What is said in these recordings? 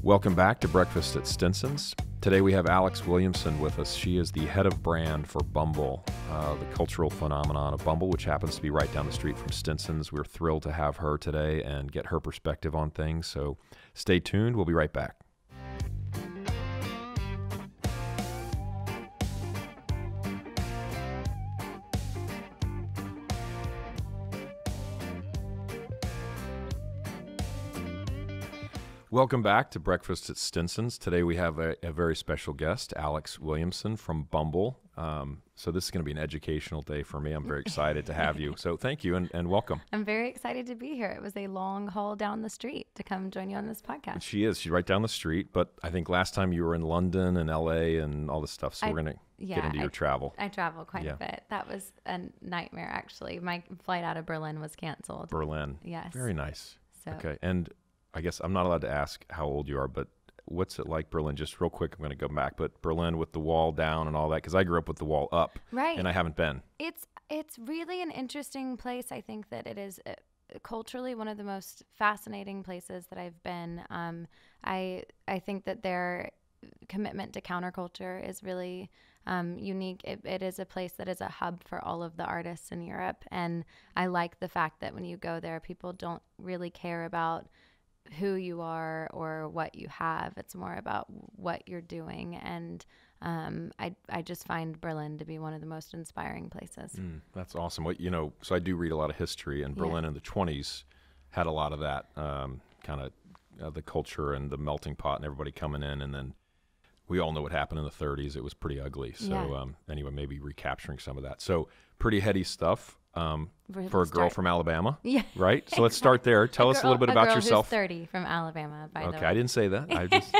Welcome back to Breakfast at Stinson's. Today we have Alex Williamson with us. She is the head of brand for Bumble, the cultural phenomenon of Bumble, which happens to be right down the street from Stinson's. We're thrilled to have her today and get her perspective on things. So stay tuned. We'll be right back. Welcome back to Breakfast at Stinson's. Today we have a very special guest, Alex Williamson from Bumble. So this is going to be an educational day for me. I'm very excited to have you. So thank you and welcome. I'm very excited to be here. It was a long haul down the street to come join you on this podcast. She's right down the street. But I think last time you were in London and LA and all this stuff. So we're going to get into your travel. I travel quite a bit. That was a nightmare, actually. My flight out of Berlin was canceled. Berlin. Yes. Very nice. So. Okay. And I guess I'm not allowed to ask how old you are, but what's it like, Berlin? Just real quick, I'm going to go back. But Berlin with the wall down and all that, because I grew up with the wall up, right? And I haven't been. It's really an interesting place. I think that it is culturally one of the most fascinating places that I've been. I think that their commitment to counterculture is really unique. It is a place that is a hub for all of the artists in Europe, and I like the fact that when you go there, people don't really care about who you are or what you have. It's more about what you're doing. And I just find Berlin to be one of the most inspiring places. That's awesome. Well, so I do read a lot of history, and Berlin in the 20s had a lot of that kind of the culture and the melting pot and everybody coming in. And then we all know what happened in the 30s. It was pretty ugly. So anyway, maybe recapturing some of that. So pretty heady stuff. For a girl from Alabama, right? So let's start there. Tell us a little bit about yourself. Who's 30 from Alabama, by the way. Okay, I didn't say that. I just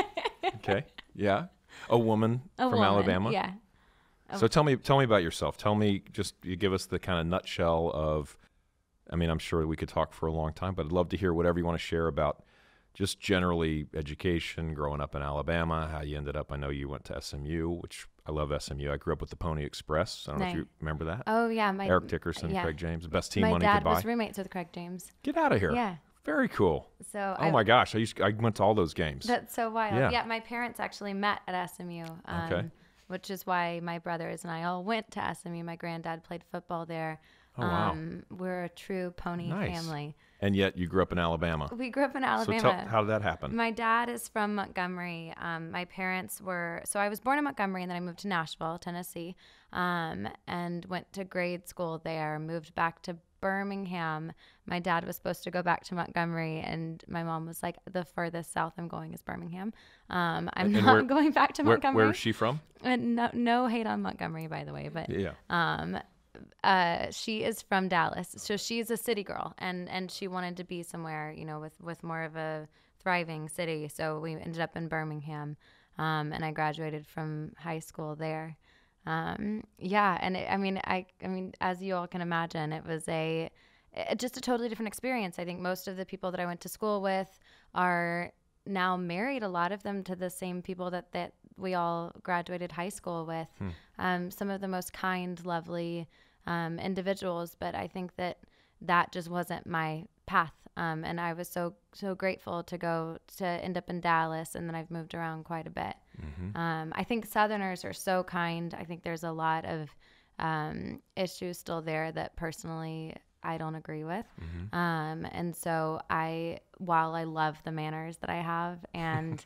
yeah, a woman from Alabama. Yeah. So tell me about yourself. Tell me, you give us the kind of nutshell of. I mean, I'm sure we could talk for a long time, but I'd love to hear whatever you want to share about. Just generally education, growing up in Alabama, how you ended up. I know you went to SMU, which I love SMU. I grew up with the Pony Express. I don't know if you remember that. Oh, yeah. Eric Dickerson, Craig James, the best team money could buy. My dad was roommates with Craig James. Get out of here. Yeah. Very cool. So my gosh, I went to all those games. That's so wild. Yeah, my parents actually met at SMU, which is why my brothers and I all went to SMU. My granddad played football there. Oh, wow. We're a true Pony family. And yet you grew up in Alabama. We grew up in Alabama. So how did that happen? My dad is from Montgomery. My parents so I was born in Montgomery, and then I moved to Nashville, Tennessee, and went to grade school there, moved back to Birmingham. My dad was supposed to go back to Montgomery, and my mom was like, the furthest south I'm going is Birmingham. I'm not going back to Montgomery. Where is she from? No hate on Montgomery, by the way, but she is from Dallas, so she's a city girl, and she wanted to be somewhere, with more of a thriving city. So we ended up in Birmingham, and I graduated from high school there. And I mean, as you all can imagine, it was just a totally different experience. I think most of the people that I went to school with are now married, a lot of them to the same people that we all graduated high school with. Some of the most kind, lovely individuals, but I think that just wasn't my path. And I was so grateful to end up in Dallas, and then I've moved around quite a bit. I think Southerners are so kind. I think there's a lot of issues still there that personally I don't agree with. And so while I love the manners that I have, and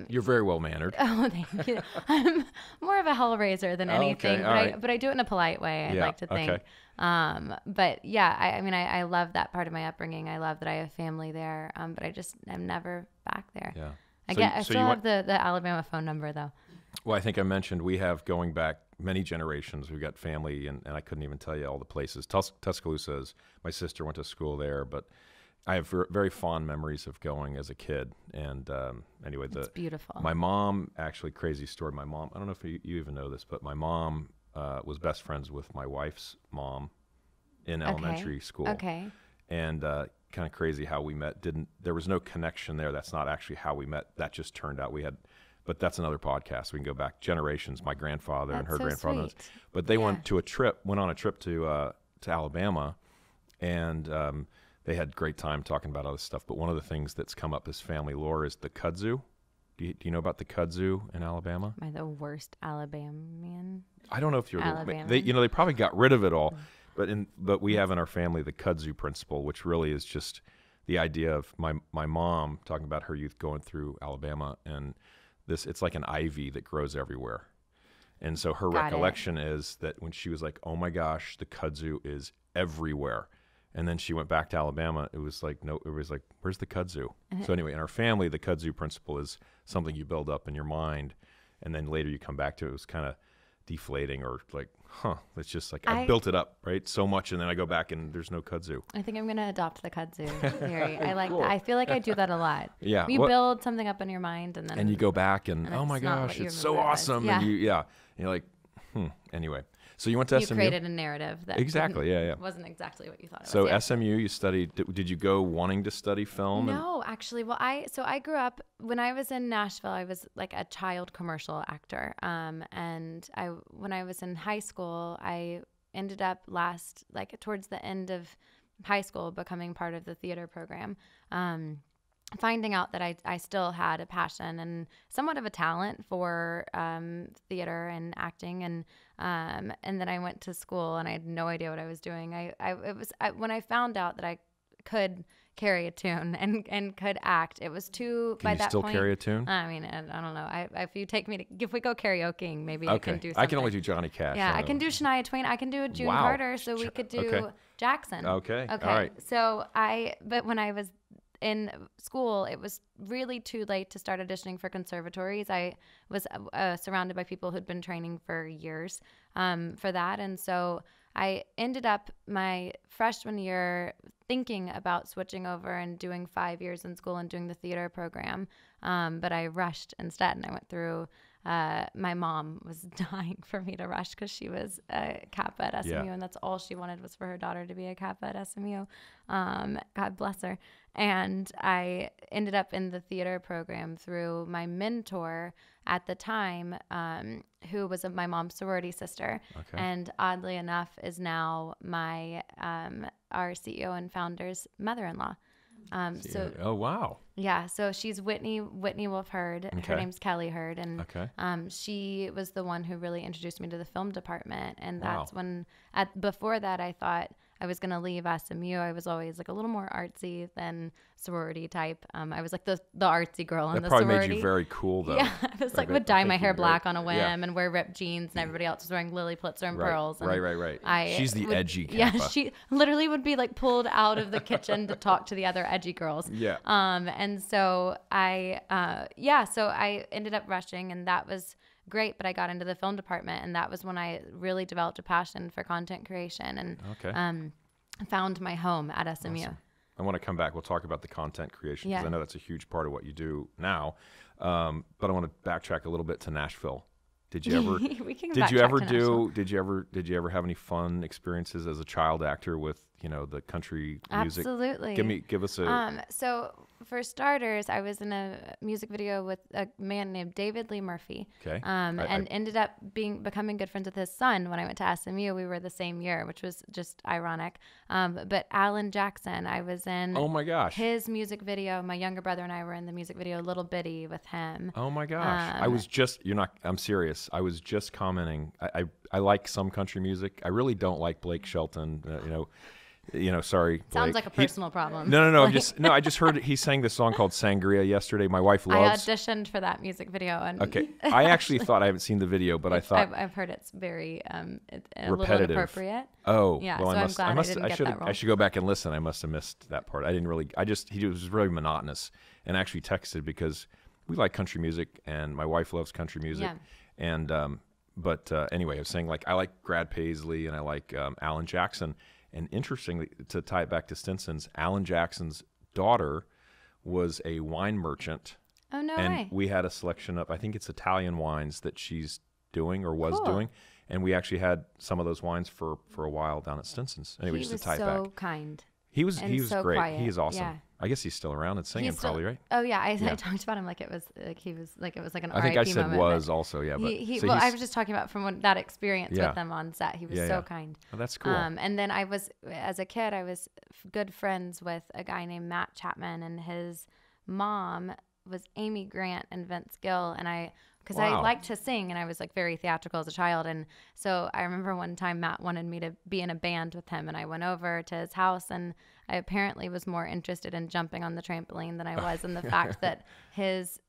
you're very well mannered. Oh, thank you. I'm more of a hellraiser than anything, but I do it in a polite way. I'd like to think. Okay. But yeah, I love that part of my upbringing. I love that I have family there. But I'm never back there. Yeah. I still have the Alabama phone number though. Well, I think I mentioned we have, going back many generations, we've got family, and I couldn't even tell you all the places. Tuscaloosa, my sister went to school there, but I have very fond memories of going as a kid. And anyway, it's beautiful. My mom, actually, crazy story. My mom, I don't know if you even know this, but my mom was best friends with my wife's mom in elementary school. Okay. And kind of crazy how we met. There was no connection there. That's not actually how we met. That just turned out but that's another podcast. We can go back generations. My grandfather and her grandfather. Sweet. But they went on a trip to Alabama, and they had great time talking about other stuff. But one of the things that's come up as family lore is the kudzu. Do you know about the kudzu in Alabama? Am I the worst Alabamian? I don't know if you're Alabama. they probably got rid of it all, but we have in our family the kudzu principle, which really is just the idea of my mom talking about her youth going through Alabama, and it's like an ivy that grows everywhere. And so her recollection is that when she was like, oh my gosh, the kudzu is everywhere. And then she went back to Alabama. It was like, no, it was like, where's the kudzu? So anyway, in our family, the kudzu principle is something you build up in your mind. And then later you come back to it. It was kind of deflating or like, it's just like, I built it up, right? So much. And then I go back and there's no kudzu. I think I'm going to adopt the kudzu theory. Cool. I feel like I do that a lot. Yeah. You build something up in your mind and then. And you go back and oh my gosh, it's so awesome. Yeah. And you're like, anyway. So you went to SMU? You created a narrative that exactly, wasn't exactly what you thought it was. So yeah. SMU, you studied, did you go wanting to study film? No, actually. Well, I grew up, when I was in Nashville, I was like a child commercial actor. And when I was in high school, I ended up towards the end of high school, becoming part of the theater program. Finding out that I still had a passion and somewhat of a talent for theater and acting, and then I went to school and I had no idea what I was doing. When I found out that I could carry a tune and could act, it was too. Can you still carry a tune? I mean, I don't know. If you take me if we go karaokeing, maybe I can do something. I can only do Johnny Cash. Yeah, I can do Shania Twain. I can do June Carter. So we could do Jackson. Okay. All right. So but when I was in school, it was really too late to start auditioning for conservatories. I was surrounded by people who'd been training for years for that. And so I ended up my freshman year thinking about switching over and doing 5 years in school and doing the theater program. But I rushed instead, and I went through my mom was dying for me to rush because she was a Kappa at SMU, and that's all she wanted was for her daughter to be a Kappa at SMU. God bless her. And I ended up in the theater program through my mentor at the time, who was my mom's sorority sister, and oddly enough is now our CEO and founder's mother-in-law. Oh wow. Yeah, so she's Whitney Wolfe Herd. Her name's Kelly Herd, and she was the one who really introduced me to the film department. And that's when, before that, I thought I was going to leave SMU. I was always like a little more artsy than sorority type. I was like the artsy girl in the sorority. That probably made you very cool, though. Yeah, I was would dye my hair black on a whim and wear ripped jeans, and everybody else was wearing Lily Pulitzer and pearls. And right. She's the edgy Kappa. Yeah, she literally would be like pulled out of the kitchen to talk to the other edgy girls. Yeah. And so I ended up rushing, and that was great, but I got into the film department, and that was when I really developed a passion for content creation and found my home at SMU. Awesome. I want to come back. We'll talk about the content creation because I know that's a huge part of what you do now. But I want to backtrack a little bit to Nashville. Did you ever? Did you ever have any fun experiences as a child actor with the country music? Absolutely. Give us a. So for starters, I was in a music video with a man named David Lee Murphy. Okay. And ended up becoming good friends with his son when I went to SMU. We were the same year, which was just ironic. But Alan Jackson, I was in. Oh my gosh. His music video. My younger brother and I were in the music video Little Bitty with him. Oh my gosh. I was just. I'm serious. I was just commenting. I like some country music. I really don't like Blake Shelton. Sorry. Blake. Sounds like a personal problem. No. I just heard he sang this song called Sangria yesterday. My wife loves. I auditioned for that music video. And okay. I actually thought, I haven't seen the video, but I thought. I've heard it's very repetitive. little inappropriate. Oh. Yeah. Well, so I'm glad I didn't get that wrong. I should go back and listen. I must have missed that part. He was really monotonous, and actually texted because we like country music and my wife loves country music. Yeah. And, anyway, I was saying I like Brad Paisley and I like Alan Jackson. And interestingly, to tie it back to Stinson's, Alan Jackson's daughter was a wine merchant. Oh, no and way. We had a selection of, I think it's Italian wines that she's doing or was doing. And we actually had some of those wines for a while down at Stinson's. Anyway, just to tie it back. He was so kind. He was so great. Quiet. He is awesome. Yeah. I guess he's still around and singing, probably, right? Oh yeah, I talked about him like it was like he was like it was like an RIP moment. I think I said moment, was also, yeah. But I was just talking about from that experience with them on set. He was so kind. Oh, that's cool. And then as a kid, I was good friends with a guy named Matt Chapman, and his mom was Amy Grant and Vince Gill, and because Wow. I liked to sing and I was like very theatrical as a child. And so I remember one time Matt wanted me to be in a band with him, and I went over to his house, and I apparently was more interested in jumping on the trampoline than I was in the fact that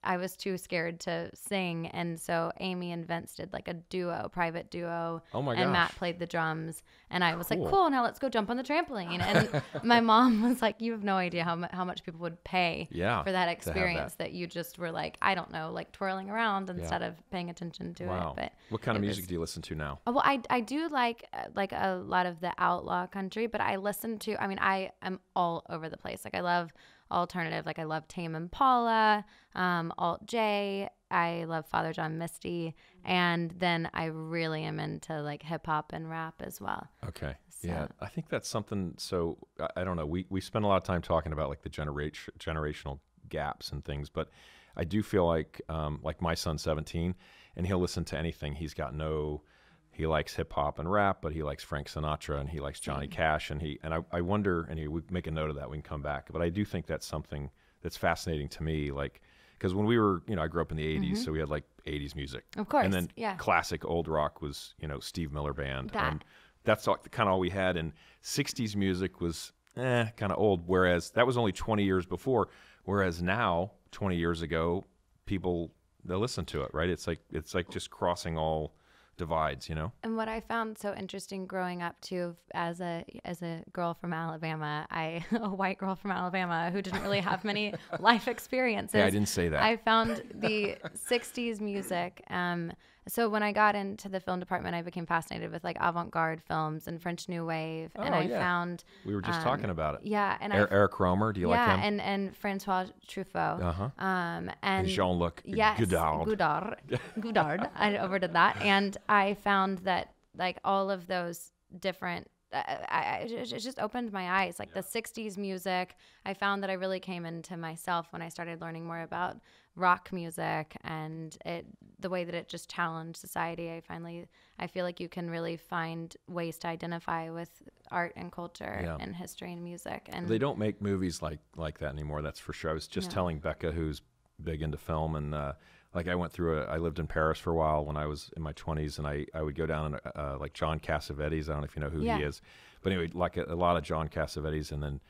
I was too scared to sing. And so Amy and Vince did like a private duo. Oh my and gosh. Matt played the drums, and I was like, Cool. cool, now let's go jump on the trampoline. And my mom was like, you have no idea how much people would pay Yeah, for that to have experience that you just were like, I don't know, like twirling around instead of paying attention to Wow. it. But What kind of it music was- do you listen to now? Oh, well, I do like a lot of the outlaw country, but I listen to, I mean, I am all over the place. Like I love alternative, like I love Tame Impala, Alt J, I love Father John Misty, and then I really am into like hip hop and rap as well. Okay. So- Yeah, I think that's something. So I don't know. We spend a lot of time talking about like the generational gaps and things, but I do feel like my son's 17, and he'll listen to anything. He likes hip hop and rap, but he likes Frank Sinatra and he likes Johnny Cash, and I wonder, and we make a note of that. We can come back, but I do think that's something that's fascinating to me, like. Because when we were, I grew up in the 80s, so we had like 80s music. Of course, And then yeah. classic old rock was, Steve Miller Band. That. And that's kind of all we had. And 60s music was kind of old, whereas that was only 20 years before. Whereas now, 20 years ago, people, they'll listen to it, right? It's like just crossing all divides, And what I found so interesting growing up too, as a girl from Alabama, a white girl from Alabama who didn't really have many life experiences. Yeah, I didn't say that. I found the 60s music. So when I got into the film department, I became fascinated with like avant-garde films and French New Wave. And Oh, I yeah. found We were just talking about it. yeah, and Eric Romer, do you like him? and Francois Truffaut. Uh-huh. And Jean-Luc yes, Godard. Godard. I overdid that, and I found that like all of those different. It just opened my eyes. Like the 60s music, I found that I really came into myself when I started learning more about rock music and the way that it just challenged society. I feel like you can really find ways to identify with art and culture and history and music. And They don't make movies like that anymore, that's for sure. I was just telling Becca, who's big into film, and I lived in Paris for a while when I was in my 20s, and I would go down and like John Cassavetes. I don't know if you know who he is, but anyway, like a lot of John Cassavetes, and then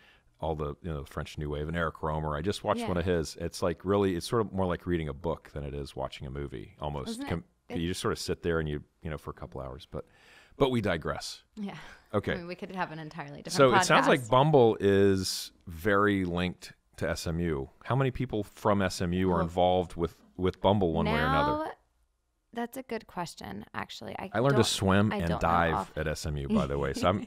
all the French New Wave and Eric Romer. I just watched one of his. It's like really, it's sort of more like reading a book than it is watching a movie. Almost, you just sort of sit there and you for a couple hours. But we digress. Yeah. Okay. I mean, we could have an entirely different So podcast. it sounds like Bumble is very linked to SMU. How many people from SMU are involved with Bumble one way or another? That's a good question, actually. I learned to swim I and don't know dive at SMU, by the way. So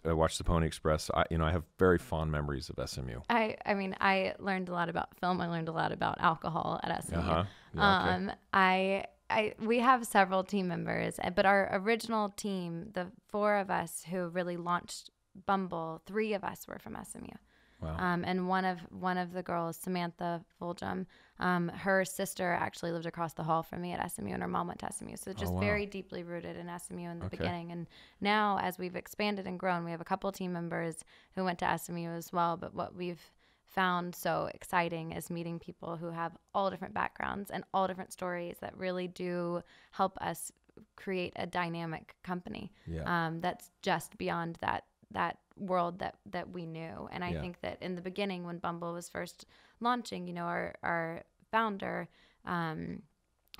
I watched the Pony Express. I have very fond memories of SMU. I mean, I learned a lot about film. I learned a lot about alcohol at SMU. Uh-huh. Yeah, okay. We have several team members, but our original team, the four of us who really launched Bumble, three of us were from SMU. Wow. And one of the girls, Samantha Fulgham, her sister actually lived across the hall from me at SMU, and her mom went to SMU. So just wow. very deeply rooted in SMU in the beginning. And now, as we've expanded and grown, we have a couple team members who went to SMU as well. But what we've found so exciting is meeting people who have all different backgrounds and all different stories that really do help us create a dynamic company that's just beyond that world that we knew. And I think that in the beginning, when Bumble was first launching, our founder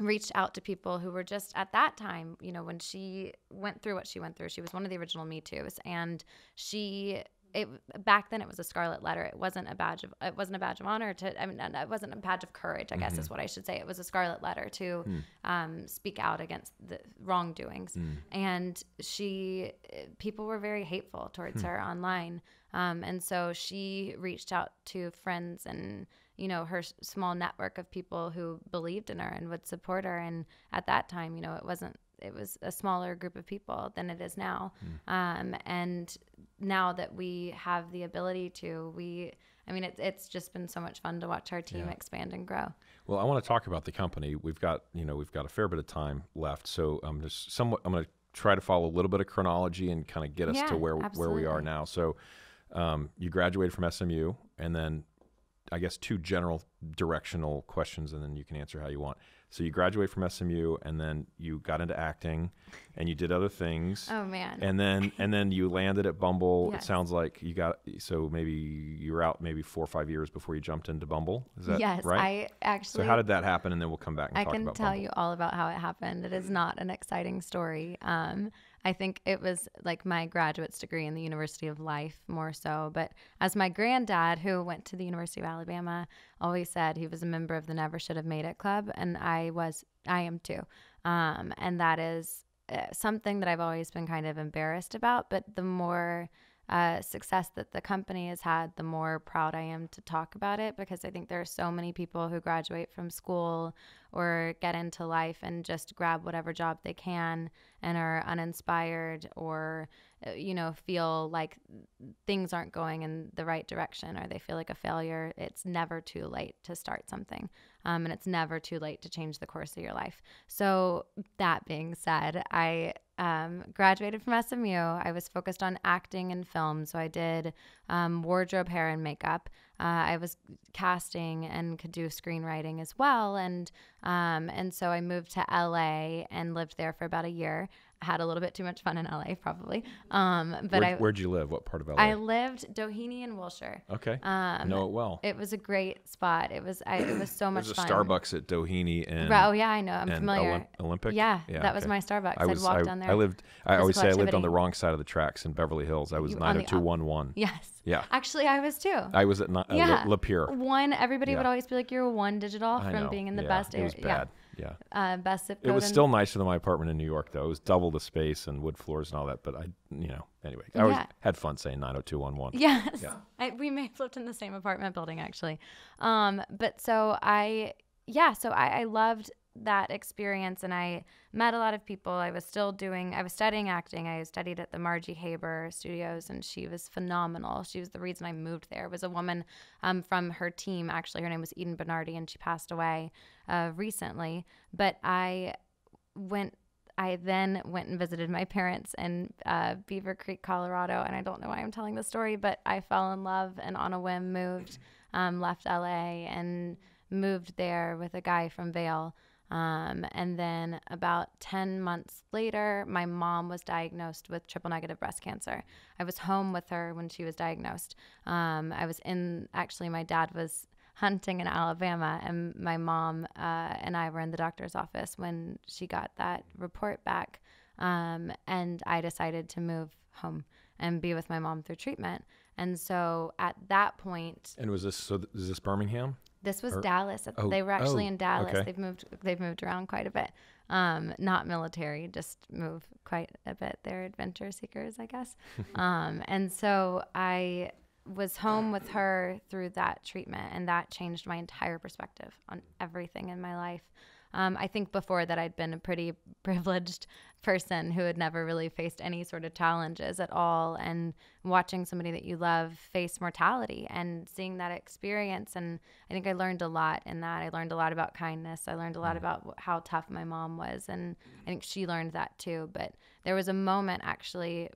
reached out to people who were just at that time, when she went through what she went through. She was one of the original Me Too's, and back then it was a scarlet letter. It wasn't a badge of honor it wasn't a badge of courage, I guess is what I should say. It was a scarlet letter to speak out against the wrongdoings. And people were very hateful towards her online. And so she reached out to friends and, her small network of people who believed in her and would support her. And at that time, it was a smaller group of people than it is now. And now that we have the ability to, it's just been so much fun to watch our team expand and grow. Well, I want to talk about the company. We've got a fair bit of time left. So I'm going to try to follow a little bit of chronology and kind of get us to where we are now. So you graduated from SMU, and then I guess, two general directional questions, and then you can answer how you want. So you graduate from SMU, and then you got into acting, and you did other things. Oh man! And then you landed at Bumble. Yes. It sounds like maybe you were out maybe 4 or 5 years before you jumped into Bumble. Is that yes, right? I actually. So how did that happen? And then we'll come back and talk about Bumble. I can tell you all about how it happened. It is not an exciting story. I think it was like my graduate's degree in the University of Life more so. But as my granddad, who went to the University of Alabama, always said, he was a member of the Never Should Have Made It Club. And I am too. And that is something that I've always been kind of embarrassed about. But the more success that the company has had, the more proud I am to talk about it, because I think there are so many people who graduate from school or get into life and just grab whatever job they can and are uninspired or, feel like things aren't going in the right direction or they feel like a failure. It's never too late to start something. And it's never too late to change the course of your life. So that being said, I graduated from SMU. I was focused on acting and film. So I did wardrobe, hair, and makeup. I was casting and could do screenwriting as well. And so I moved to LA and lived there for about a year. I had a little bit too much fun in LA, probably. Where'd you live? What part of LA? I lived Doheny and Wilshire. Okay. Know it well. It was a great spot. It was so much fun. There's a Starbucks at Doheny and oh yeah, I know. I'm familiar. Olympic. Yeah, that was my Starbucks. I'd walk down there. I always say I lived on the wrong side of the tracks in Beverly Hills. I was 90211. Yes. Yeah. Actually, I was too. I was at Lapeer. Everybody would always be like, "You're one digit off from being in the best area." It was bad. Yeah. Best zip code. It was still nicer than my apartment in New York, though. It was double the space and wood floors and all that. But anyway, I always had fun saying 90211. Yes. Yeah. We may have lived in the same apartment building, actually. But so I loved that experience, and I met a lot of people. I was studying acting. I studied at the Margie Haber Studios, and she was phenomenal. She was the reason I moved there. It was a woman from her team, actually. Her name was Eden Bernardi, and she passed away recently. But I then went and visited my parents in Beaver Creek, Colorado, and I don't know why I'm telling this story, but I fell in love and on a whim moved, left LA and moved there with a guy from Vail. And then about 10 months later, my mom was diagnosed with triple negative breast cancer. I was home with her when she was diagnosed. My dad was hunting in Alabama, and my mom and I were in the doctor's office when she got that report back. And I decided to move home and be with my mom through treatment. And so at that point... And is this Birmingham? This was Dallas. They were actually in Dallas. Okay. They've moved around quite a bit. Not military, just move quite a bit. They're adventure seekers, I guess. And so I was home with her through that treatment, and that changed my entire perspective on everything in my life. I think before that I'd been a pretty privileged person who had never really faced any sort of challenges at all, and watching somebody that you love face mortality and seeing that experience. And I think I learned a lot in that. I learned a lot about kindness. I learned a lot about how tough my mom was, and I think she learned that too. But there was a moment actually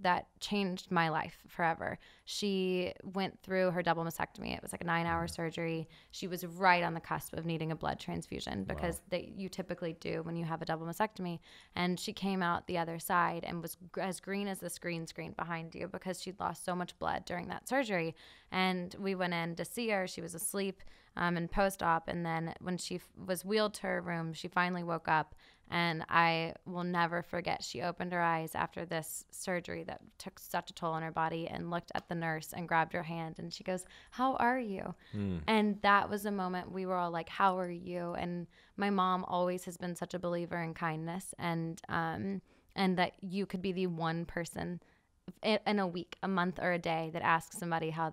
that changed my life forever. She went through her double mastectomy. It was like a 9-hour surgery. She was right on the cusp of needing a blood transfusion because you typically do when you have a double mastectomy. And she came out the other side and was as green as the screen behind you because she'd lost so much blood during that surgery. And we went in to see her. She was asleep in post-op. And then when she was wheeled to her room, she finally woke up. And I will never forget, she opened her eyes after this surgery that took such a toll on her body and looked at the nurse and grabbed her hand. And she goes, "How are you?" And that was a moment we were all like, "How are you?" And my mom always has been such a believer in kindness and that you could be the one person in a week, a month, or a day that asks somebody how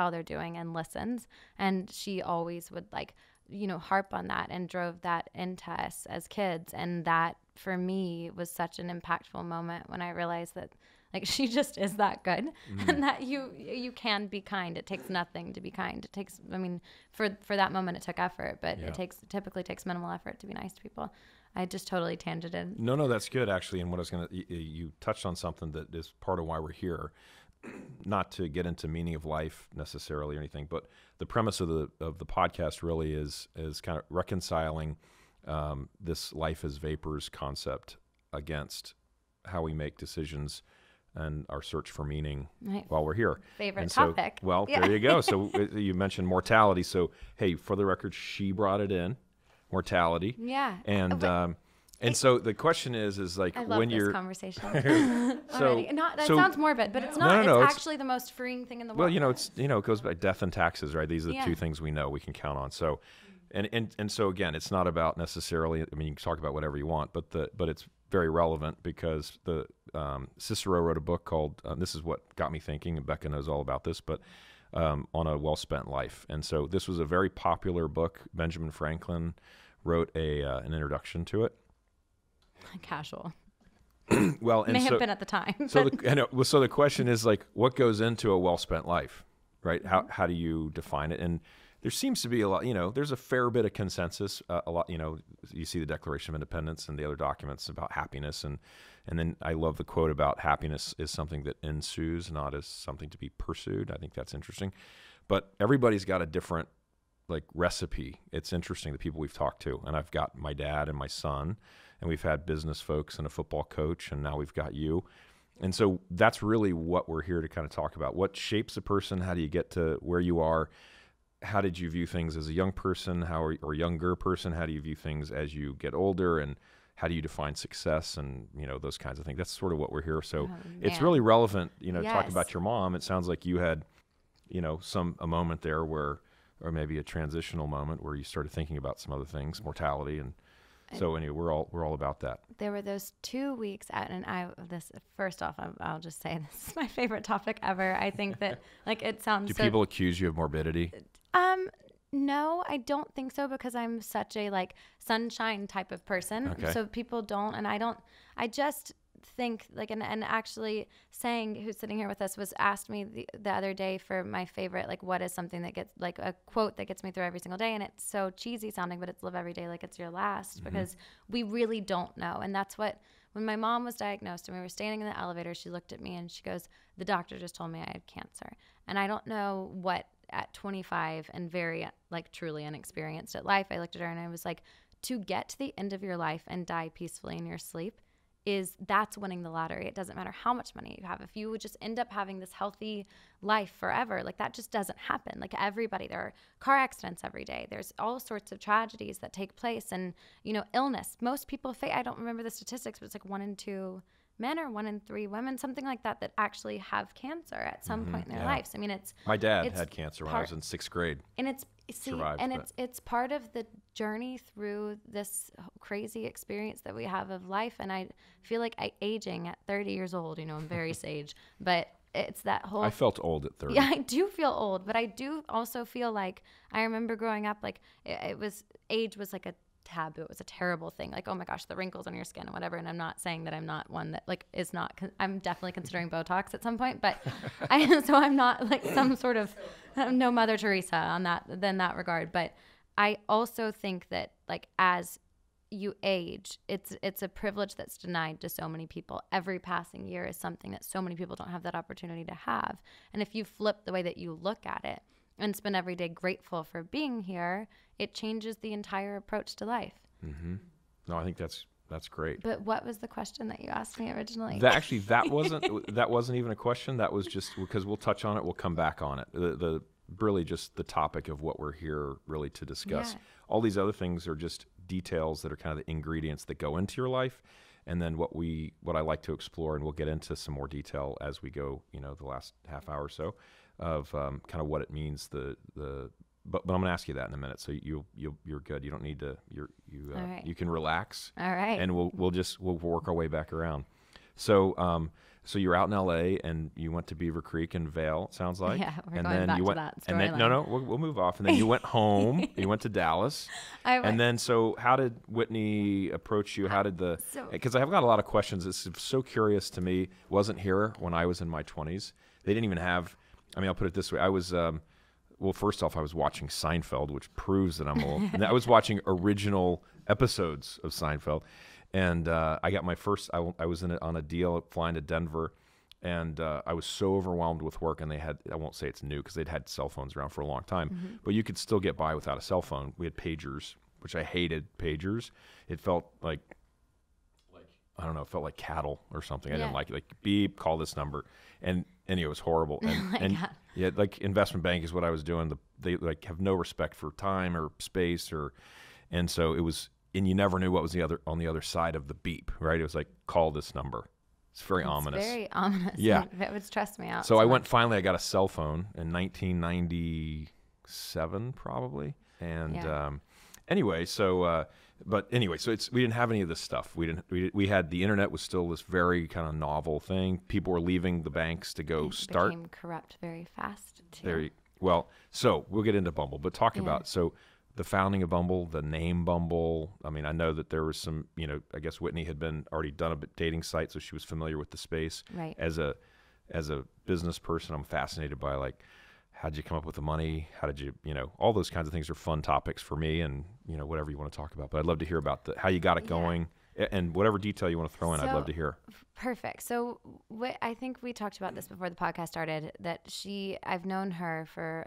they're doing and listens. And she always would harp on that and drove that into us as kids. And that for me was such an impactful moment when I realized that she just is that good and that you can be kind. It takes nothing to be kind. It takes, for that moment it took effort, but it typically takes minimal effort to be nice to people. I just totally tangented. No, that's good actually. And what I was you touched on something that is part of why we're here. not to get into meaning of life necessarily or anything, but the premise of the podcast really is kind of reconciling this life as vapors concept against how we make decisions and our search for meaning while we're here. Favorite topic. Well, there you go. So you mentioned mortality. So, hey, for the record, she brought it in, mortality. Yeah. And so the question is like I love when this you're conversation. that sounds morbid, but it's not. No, it's actually the most freeing thing in the world. Well, it goes by death and taxes, right? These are the two things we know we can count on. So, and so again, it's not about necessarily. I mean, you can talk about whatever you want, but it's very relevant because the Cicero wrote a book called this is what got me thinking, and Becca knows all about this, but on a well-spent life. And so this was a very popular book. Benjamin Franklin wrote an introduction to it. Casual. Well, and may have been at the time. So the question is like, what goes into a well-spent life, right? How do you define it? And there seems to be a lot, there's a fair bit of consensus. A lot, you see the Declaration of Independence and the other documents about happiness, and then I love the quote about happiness is something that ensues, not as something to be pursued. I think that's interesting, but everybody's got a different recipe. It's interesting, the people we've talked to, and I've got my dad and my son, and we've had business folks and a football coach, and now we've got you. And so that's really what we're here to kind of talk about. What shapes a person? How do you get to where you are? How did you view things as a young person, or younger person? How do you view things as you get older? And how do you define success and, those kinds of things? That's sort of what we're here. So it's really relevant, talk about your mom. It sounds like you had, a moment there where, or maybe a transitional moment where you started thinking about some other things, mortality. And so anyway, we're all about that. There were those 2 weeks first off, I'll just say this is my favorite topic ever. I think that it sounds Do people accuse you of morbidity? No, I don't think so, because I'm such a sunshine type of person. Okay. So people don't, and I don't, I just think and actually who's sitting here with us was asked me the other day for my favorite, what is something that gets a quote that gets me through every single day. And it's so cheesy sounding, but it's live every day like it's your last, because we really don't know. And that's when my mom was diagnosed and we were standing in the elevator, she looked at me and she goes, "The doctor just told me I had cancer." And I don't know what, at 25 and very truly inexperienced at life, I looked at her and I was like, to get to the end of your life and die peacefully in your sleep, that's winning the lottery. It doesn't matter how much money you have. If you would just end up having this healthy life forever, that just doesn't happen. Everybody, there are car accidents every day. There's all sorts of tragedies that take place, and illness. Most people I don't remember the statistics, but it's 1 in 2 men or 1 in 3 women, something like that actually have cancer at some point in their lives. I mean, my dad had cancer when I was in 6th grade. And it's part of the journey through this crazy experience that we have of life. And I feel like aging at 30 years old, I'm very sage, but it's that whole. I felt old at 30. Yeah, I do feel old, but I do also feel I remember growing up, age was a taboo. It was a terrible thing. Oh my gosh, the wrinkles on your skin and whatever. And I'm not saying that I'm not one that is not, I'm definitely considering Botox at some point, but so I'm not some sort of, no Mother Teresa on that regard. But I also think that as you age, it's a privilege that's denied to so many people. Every passing year is something that so many people don't have that opportunity to have. And if you flip the way that you look at it and spend every day grateful for being here, it changes the entire approach to life. Mm-hmm. No, I think that's great. But what was the question that you asked me originally? That wasn't even a question. That was just because we'll touch on it. We'll come back on it. The really just the topic of what we're here really to discuss. Yeah. All these other things are just details that are kind of the ingredients that go into your life. And then what I like to explore, and we'll get into some more detail as we go, the last half hour or so, of kind of what it means. But I'm going to ask you that in a minute. So you're good. You don't need to. Right. You can relax. All right. And we'll work our way back around. So you're out in L.A. and you went to Beaver Creek and Vail. It sounds like. Yeah, we're going back to that storyline. We'll move off. And then you went home. You went to Dallas. And then so how did Whitney approach you? How did because I've got a lot of questions. It's so curious to me. Wasn't here when I was in my 20s. They didn't even have. I mean, I'll put it this way. I was. Well, first off, I was watching Seinfeld, which proves that I'm old. And I was watching original episodes of Seinfeld. And I got my first, I was on a deal flying to Denver And I was so overwhelmed with work, and I won't say it's new because they'd had cell phones around for a long time, but you could still get by without a cell phone. We had pagers, which I hated pagers. It felt like, I don't know, it felt like cattle or something. I didn't like it. Like, beep, call this number. And it was horrible. And yeah, like investment bank is what I was doing. They like have no respect for time or space and so it was, and you never knew what was on the other side of the beep, right? It was like, call this number. It's very ominous. Very ominous. Yeah. It would stress me out. So I finally I got a cell phone in 1997 probably. And anyway, so we didn't have any of this stuff. We had, the internet was still this very kind of novel thing. People were leaving the banks to go start. Became corrupt very fast too. So we'll get into Bumble, but talk about, so the founding of Bumble, the name Bumble. I mean, I know that there was some, I guess Whitney had already done a dating site, so she was familiar with the space. Right. As a business person, I'm fascinated by, like, how'd you come up with the money? How did you, all those kinds of things are fun topics for me, and, whatever you want to talk about. But I'd love to hear about how you got it going, and whatever detail you want to throw in, I'd love to hear. Perfect. So I think we talked about this before the podcast started, that I've known her for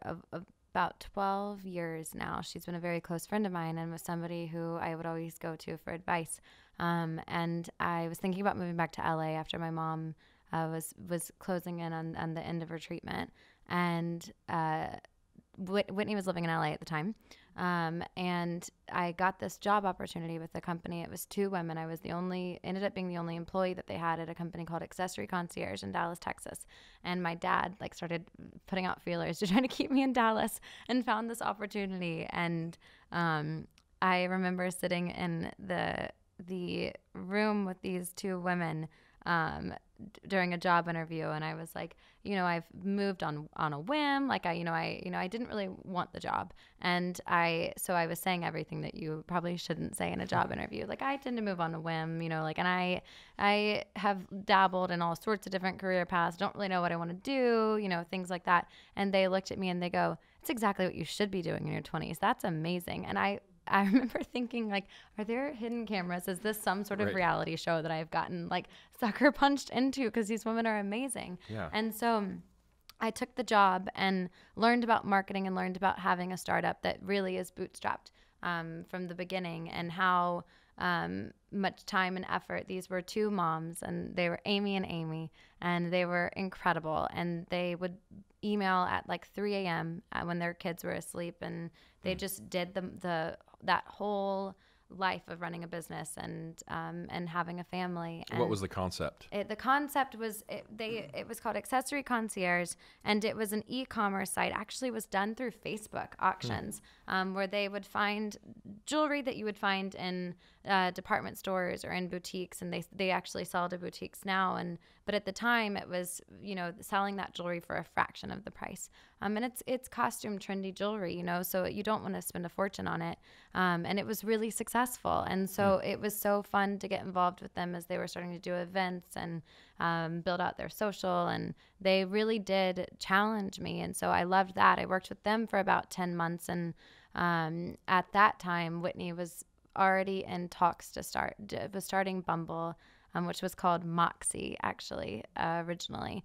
about 12 years now. She's been a very close friend of mine and was somebody who I would always go to for advice. And I was thinking about moving back to LA after my mom was closing in on the end of her treatment. And Whitney was living in LA at the time. And I got this job opportunity with the company. It was 2 women. I was ended up being the only employee that they had at a company called Accessory Concierge in Dallas, Texas. And my dad started putting out feelers to try to keep me in Dallas, and found this opportunity. And I remember sitting in the room with these 2 women during a job interview, and I was like, I've moved on a whim. Like I didn't really want the job, and I was saying everything that you probably shouldn't say in a job interview. Like, I tend to move on a whim, and I have dabbled in all sorts of different career paths. Don't really know what I want to do, things like that. And they looked at me and they go, "It's exactly what you should be doing in your 20s. That's amazing." And I remember thinking, like, are there hidden cameras? Is this some sort of reality show that I've gotten sucker punched into? Because these women are amazing. Yeah. And so I took the job and learned about marketing and learned about having a startup that really is bootstrapped from the beginning, and how much time and effort. These were 2 moms, and they were Amy and Amy, and they were incredible. And they would email at 3 a.m. When their kids were asleep, and they just did that whole life of running a business and having a family. And what was the concept? The concept was it was called Accessory Concierge, and it was an e-commerce site. Actually, was done through Facebook auctions, where they would find jewelry that you would find in department stores or in boutiques, and they actually sell to boutiques now. But at the time, it was selling that jewelry for a fraction of the price. And it's costume trendy jewelry, so you don't want to spend a fortune on it. And it was really successful. And so it was so fun to get involved with them as they were starting to do events and build out their social. And they really did challenge me. And so I loved that. I worked with them for about 10 months. And at that time, Whitney was already in talks to starting Bumble, which was called Moxie, actually, originally,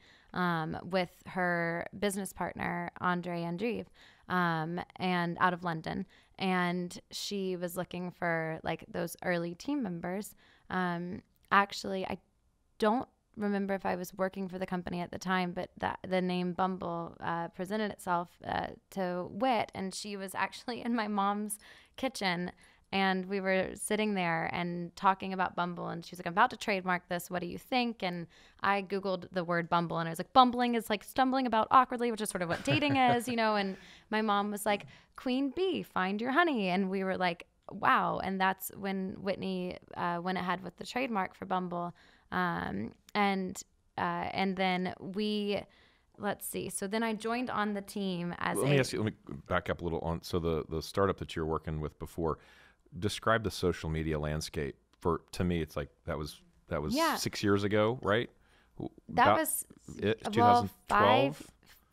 with her business partner, Andre Andreev, and out of London. And she was looking for those early team members. Actually, I don't remember if I was working for the company at the time, but the name Bumble presented itself to Whit, and she was actually in my mom's kitchen. And we were sitting there and talking about Bumble, and she was like, "I'm about to trademark this. What do you think?" And I Googled the word Bumble, and I was like, bumbling is like stumbling about awkwardly, which is sort of what dating is, And my mom was like, "Queen bee, find your honey." And we were like, wow. And that's when Whitney went ahead with the trademark for Bumble. And then let's see. So then I joined on the team as let me back up a little on. So the startup that you were working with before, describe the social media landscape. To me, it's that was 6 years ago, right? That was 2012.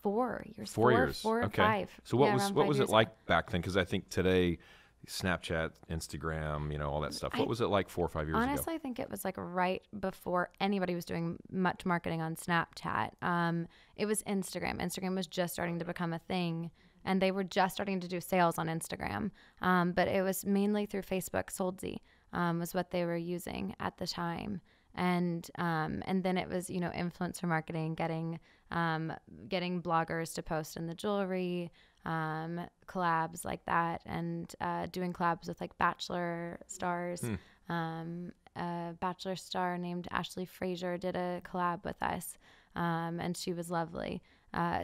4 years. 4 years. 4 or okay. 5. So what was it like back then? Because I think today Snapchat, Instagram, all that stuff. What was it like 4 or 5 years ago? Honestly, I think it was like right before anybody was doing much marketing on Snapchat. It was Instagram. Instagram was just starting to become a thing, and they were just starting to do sales on Instagram. But it was mainly through Facebook. Soldsy was what they were using at the time. And then it was, influencer marketing, getting bloggers to post in the jewelry, collabs like that, and doing collabs with like Bachelor stars. A Bachelor star named Ashley Frazier did a collab with us, and she was lovely.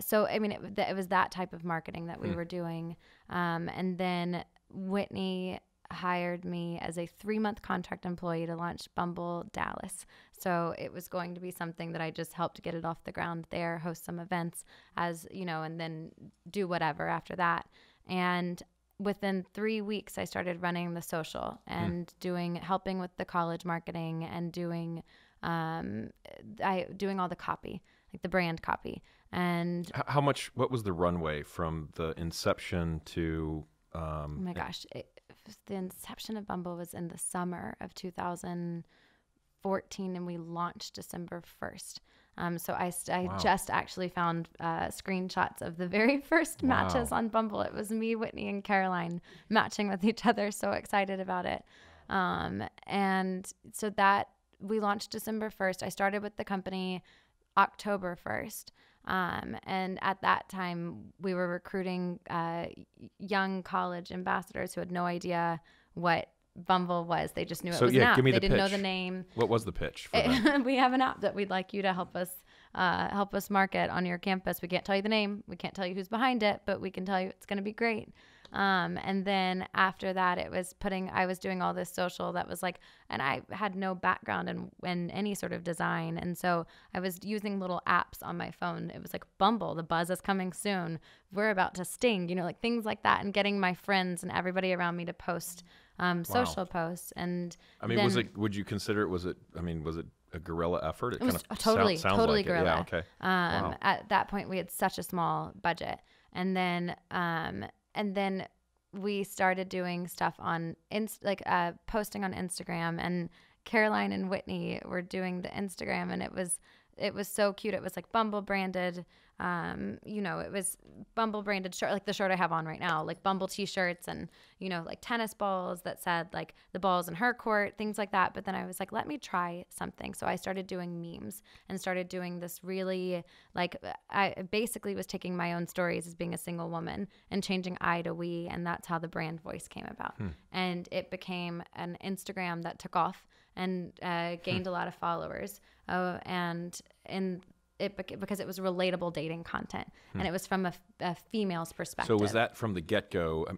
So, I mean, it was that type of marketing that we were doing. And then Whitney hired me as a 3-month contract employee to launch Bumble Dallas. So it was going to be something that I just helped get it off the ground there, host some events and then do whatever after that. And within 3 weeks, I started running the social and helping with the college marketing and doing all the copy, like the brand copy. And what was the runway from the inception to, oh my gosh, the inception of Bumble was in the summer of 2014, and we launched December 1st. So I just actually found screenshots of the very first matches on Bumble. It was me, Whitney, and Caroline matching with each other. So excited about it. And so that we launched December 1st. I started with the company October 1st. And at that time, we were recruiting young college ambassadors who had no idea what Bumble was. They just knew it was an app. They didn't know the name. What was the pitch for that? We have an app that we'd like you to help us market on your campus. We can't tell you the name. We can't tell you who's behind it, but we can tell you it's going to be great. And then after that, I was doing all this social that was like, and I had no background in any sort of design. And so I was using little apps on my phone. It was like Bumble, the buzz is coming soon. We're about to sting, like things like that, and getting my friends and everybody around me to post social posts. And I mean, would you consider it, was it a guerrilla effort? It was totally like guerrilla. Yeah, okay. At that point, we had such a small budget. And then we started doing stuff on posting on Instagram, and Caroline and Whitney were doing the Instagram, and it was so cute. It was like Bumble branded, it was Bumble branded shirt, like the shirt I have on right now, like Bumble t-shirts, and, like tennis balls that said like the ball's in her court, things like that. But then I was like, let me try something. So I started doing memes and started doing this really, like, I basically was taking my own stories as being a single woman and changing I to we. And that's how the brand voice came about. And it became an Instagram that took off and gained a lot of followers. Because it was relatable dating content, and it was from a female's perspective. So was that from the get-go? I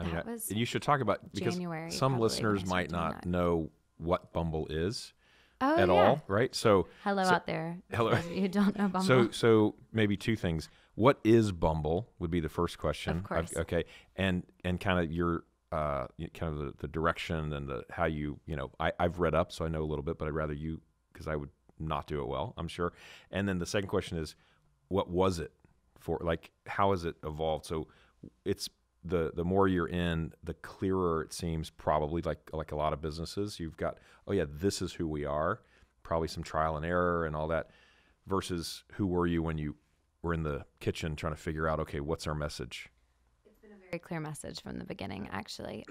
mean, and you should talk about, because January, some listeners might not know what Bumble is at all, right? So out there. Hello. You don't know Bumble. So maybe two things. What is Bumble would be the first question. Of course. Okay. And kind of your the direction and how you I've read up, so I know a little bit, but I'd rather you, because I would not do it well, I'm sure. And then the second question is, what was it for? Like, how has it evolved? So it's the more you're in, the clearer it seems, probably, like a lot of businesses. You've got, this is who we are, probably some trial and error and all that, versus who were you when you were in the kitchen trying to figure out, okay, what's our message? It's been a very clear message from the beginning, actually.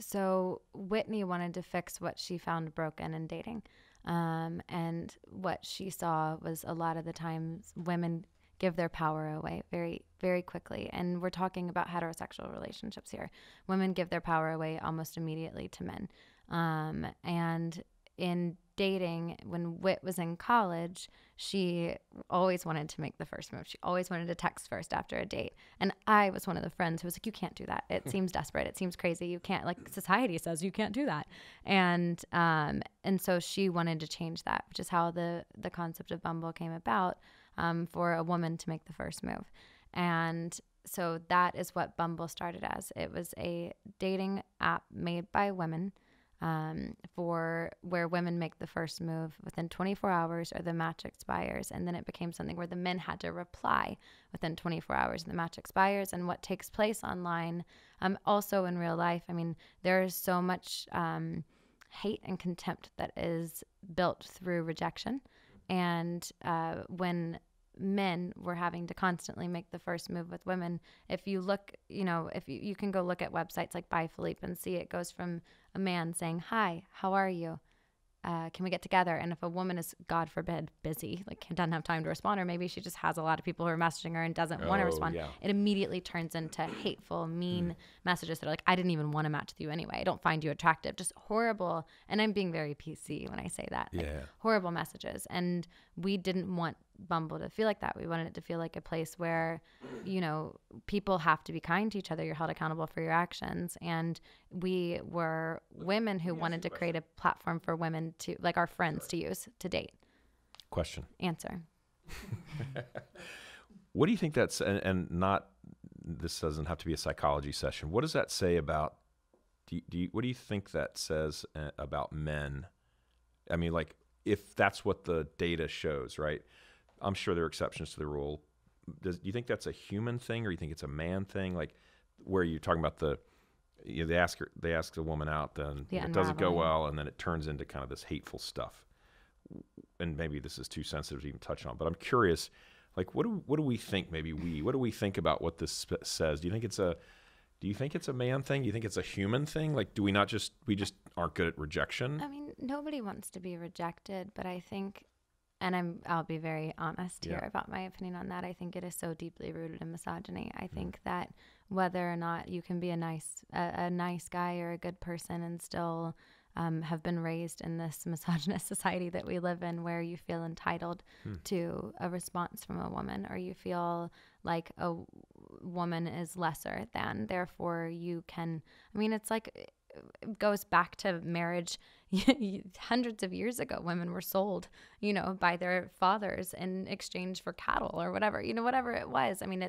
So Whitney wanted to fix what she found broken in dating. And what she saw was a lot of the times women give their power away very, very quickly. And we're talking about heterosexual relationships here. Women give their power away almost immediately to men. And in dating, when Whit was in college, she always wanted to make the first move. She always wanted to text first after a date. And I was one of the friends who was like, you can't do that. It seems desperate. It seems crazy. You can't, like, society says you can't do that. And so she wanted to change that, which is how the concept of Bumble came about, for a woman to make the first move. And so that is what Bumble started as. It was a dating app made by women, for where women make the first move within 24 hours or the match expires. And then it became something where the men had to reply within 24 hours and the match expires. And what takes place online, also in real life, I mean, there is so much hate and contempt that is built through rejection. And when men were having to constantly make the first move with women, if you look, if you can go look at websites like By Philippe and see it goes from a man saying, "Hi, how are you? Can we get together?" And if a woman is, God forbid, busy, like doesn't have time to respond, or maybe she just has a lot of people who are messaging her and doesn't want to respond, it immediately turns into hateful, mean messages that are like, "I didn't even want to match with you anyway. I don't find you attractive." Just horrible. And I'm being very PC when I say that. Like, horrible messages. And we didn't want Bumble to feel like that. We wanted it to feel like a place where, people have to be kind to each other. You're held accountable for your actions. And we were women who wanted to create a platform for women to, like our friends, to use to date. Question. Answer. What do you think that's, and not, this doesn't have to be a psychology session. What does that say about, what do you think that says about men? I mean, like, if that's what the data shows, right? I'm sure there are exceptions to the rule. Do you think that's a human thing, or you think it's a man thing? Like, where you're talking about they ask the woman out, then it doesn't go well, and then it turns into kind of this hateful stuff. And maybe this is too sensitive to even touch on, but I'm curious, like, what do we think? What do we think about what this says? Do you think it's a man thing? Do you think it's a human thing? Like, we just aren't good at rejection? I mean, nobody wants to be rejected, but I think, and I'll be very honest here about my opinion on that. I think it is so deeply rooted in misogyny. I think that whether or not you can be a nice guy or a good person and still have been raised in this misogynist society that we live in, where you feel entitled to a response from a woman, or you feel like a woman is lesser than, therefore you can, I mean, it's like, it goes back to marriage. Hundreds of years ago, women were sold, by their fathers in exchange for cattle or whatever, whatever it was. I mean,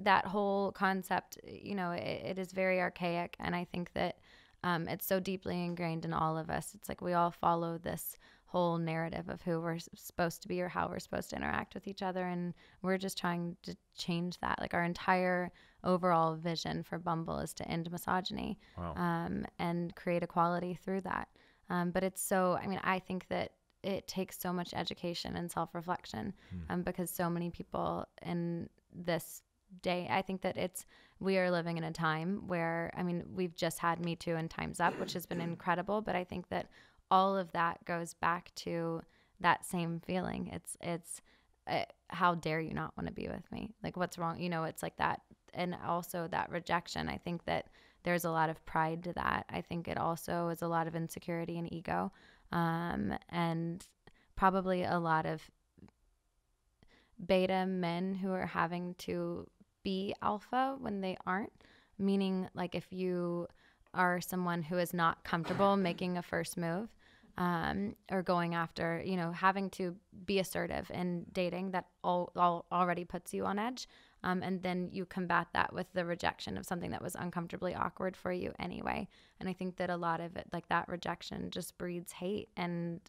that whole concept, it is very archaic. And I think that it's so deeply ingrained in all of us. It's like we all follow this whole narrative of who we're supposed to be or how we're supposed to interact with each other. And we're just trying to change that. Like, our entire overall vision for Bumble is to end misogyny. Wow. And create equality through that. But it's so, I mean, I think that it takes so much education and self-reflection because so many people in this day, I think that we are living in a time where, I mean, we've just had Me Too and Time's Up, which has been incredible. But I think that all of that goes back to that same feeling. It's how dare you not want to be with me? Like, what's wrong? It's like that. And also that rejection. I think that there's a lot of pride to that. I think it also is a lot of insecurity and ego, and probably a lot of beta men who are having to be alpha when they aren't. Meaning, like, if you are someone who is not comfortable making a first move, or going after, having to be assertive in dating, that all already puts you on edge. And then you combat that with the rejection of something that was uncomfortably awkward for you anyway. And I think that a lot of it, like that rejection, just breeds hate and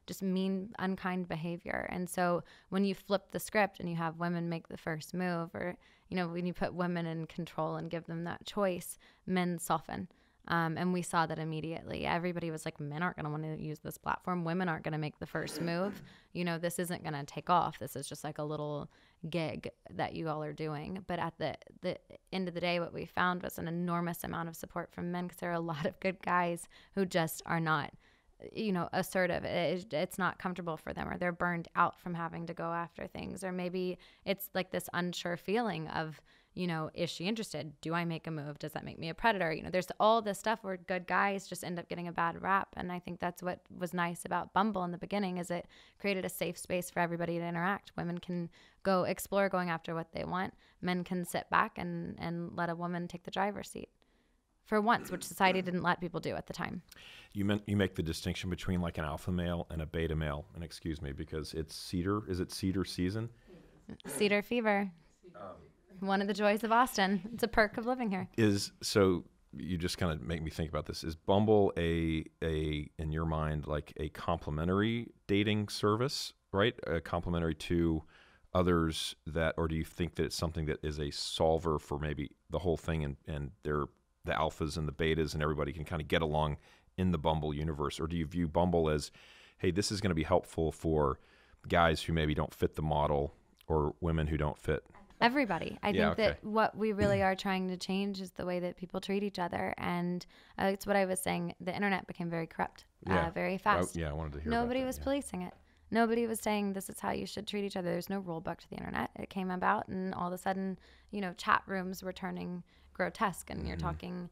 just mean, unkind behavior. And so when you flip the script and you have women make the first move, or, when you put women in control and give them that choice, men soften. And we saw that immediately. Everybody was like, men aren't going to want to use this platform. Women aren't going to make the first move. This isn't going to take off. This is just like a little gig that you all are doing. But at the end of the day, what we found was an enormous amount of support from men, because there are a lot of good guys who just are not, assertive. It's not comfortable for them, or they're burned out from having to go after things. Or maybe it's like this unsure feeling of, is she interested? Do I make a move? Does that make me a predator? There's all this stuff where good guys just end up getting a bad rap. And I think that's what was nice about Bumble in the beginning, is it created a safe space for everybody to interact. Women can go explore going after what they want. Men can sit back and let a woman take the driver's seat. For once, which society didn't let people do at the time. You make the distinction between like an alpha male and a beta male, and excuse me, because it's cedar. Is it cedar season? Cedar fever. One of the joys of Austin. It's a perk of living here. So you just kind of make me think about this. Is Bumble a in your mind like a complementary dating service, right? Complementary to others or do you think that it's something that is a solver for maybe the whole thing and they're the alphas and the betas and everybody can kind of get along in the Bumble universe? Or do you view Bumble as, hey, this is going to be helpful for guys who maybe don't fit the model or women who don't fit? Everybody. I think that what we really are trying to change is the way that people treat each other. And it's what I was saying. The internet became very corrupt, very fast. I wanted to hear Nobody about that, was policing it. Nobody was saying this is how you should treat each other. There's no rule book to the internet. It came about, and all of a sudden, chat rooms were turning grotesque, and you're talking,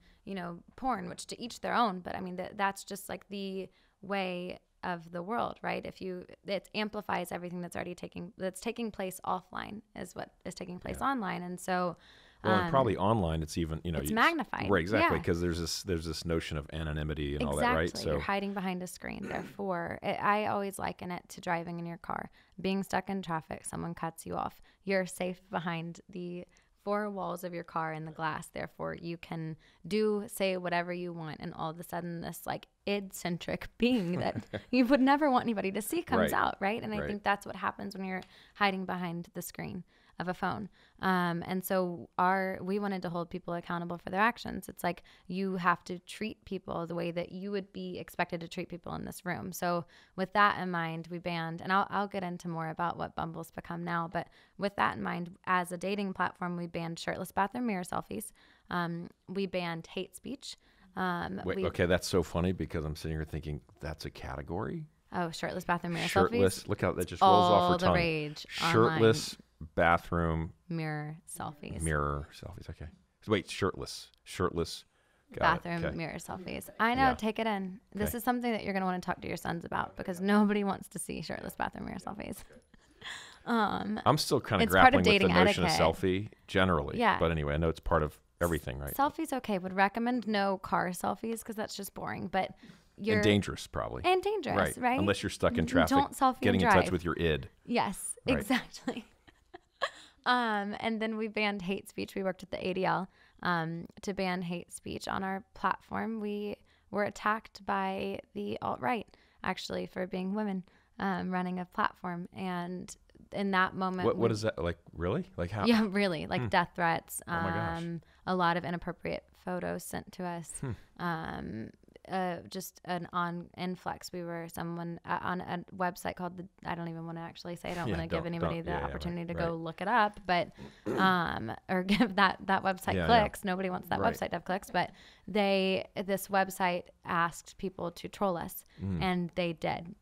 porn, which to each their own. But I mean, that's just like the way of the world, right? It amplifies everything that's taking place offline is what is taking place online, and so. Well, and probably online, it's even, it's magnified. Right, exactly, because there's this notion of anonymity and all that, right? So you're hiding behind a screen. Therefore, I always liken it to driving in your car. Being stuck in traffic, someone cuts you off. You're safe behind the four walls of your car and the glass. Therefore, you can say whatever you want, and all of a sudden, this like id-centric being that you would never want anybody to see comes out, right? And I think that's what happens when you're hiding behind the screen of a phone. And so we wanted to hold people accountable for their actions. It's like you have to treat people the way that you would be expected to treat people in this room. So with that in mind, we banned, and I'll get into more about what Bumble's become now, but with that in mind, as a dating platform, we banned shirtless bathroom mirror selfies. We banned hate speech. Okay, that's so funny because I'm sitting here thinking that's a category? Oh, shirtless bathroom mirror selfies? Shirtless, look how that just rolls off her tongue. All the rage Shirtless online. Bathroom mirror selfies. Okay. Wait, shirtless bathroom mirror selfies. I know. Take it in. Okay. This is something that you're going to want to talk to your sons about because nobody wants to see shirtless bathroom mirror selfies. I'm still kind of grappling with the notion of selfie generally. Yeah. But anyway, I know it's part of everything, right? Selfies, okay. Would recommend no car selfies because that's just boring. But and dangerous, probably. And dangerous, right? Unless you're stuck in traffic, don't selfie getting and in drive. touch with your id. Yes, right. Exactly. And then we banned hate speech. We worked with the ADL to ban hate speech on our platform. We were attacked by the alt-right, actually, for being women running a platform. And in that moment... What is that? Like, really? Like how? Yeah, really. Like death threats. Oh my gosh. A lot of inappropriate photos sent to us. Just an influx. We were someone on a website called I don't even want to actually say. I don't want to give anybody the opportunity to go look it up, but or give that website clicks. Nobody wants that website to have clicks, but this website asked people to troll us, and they did.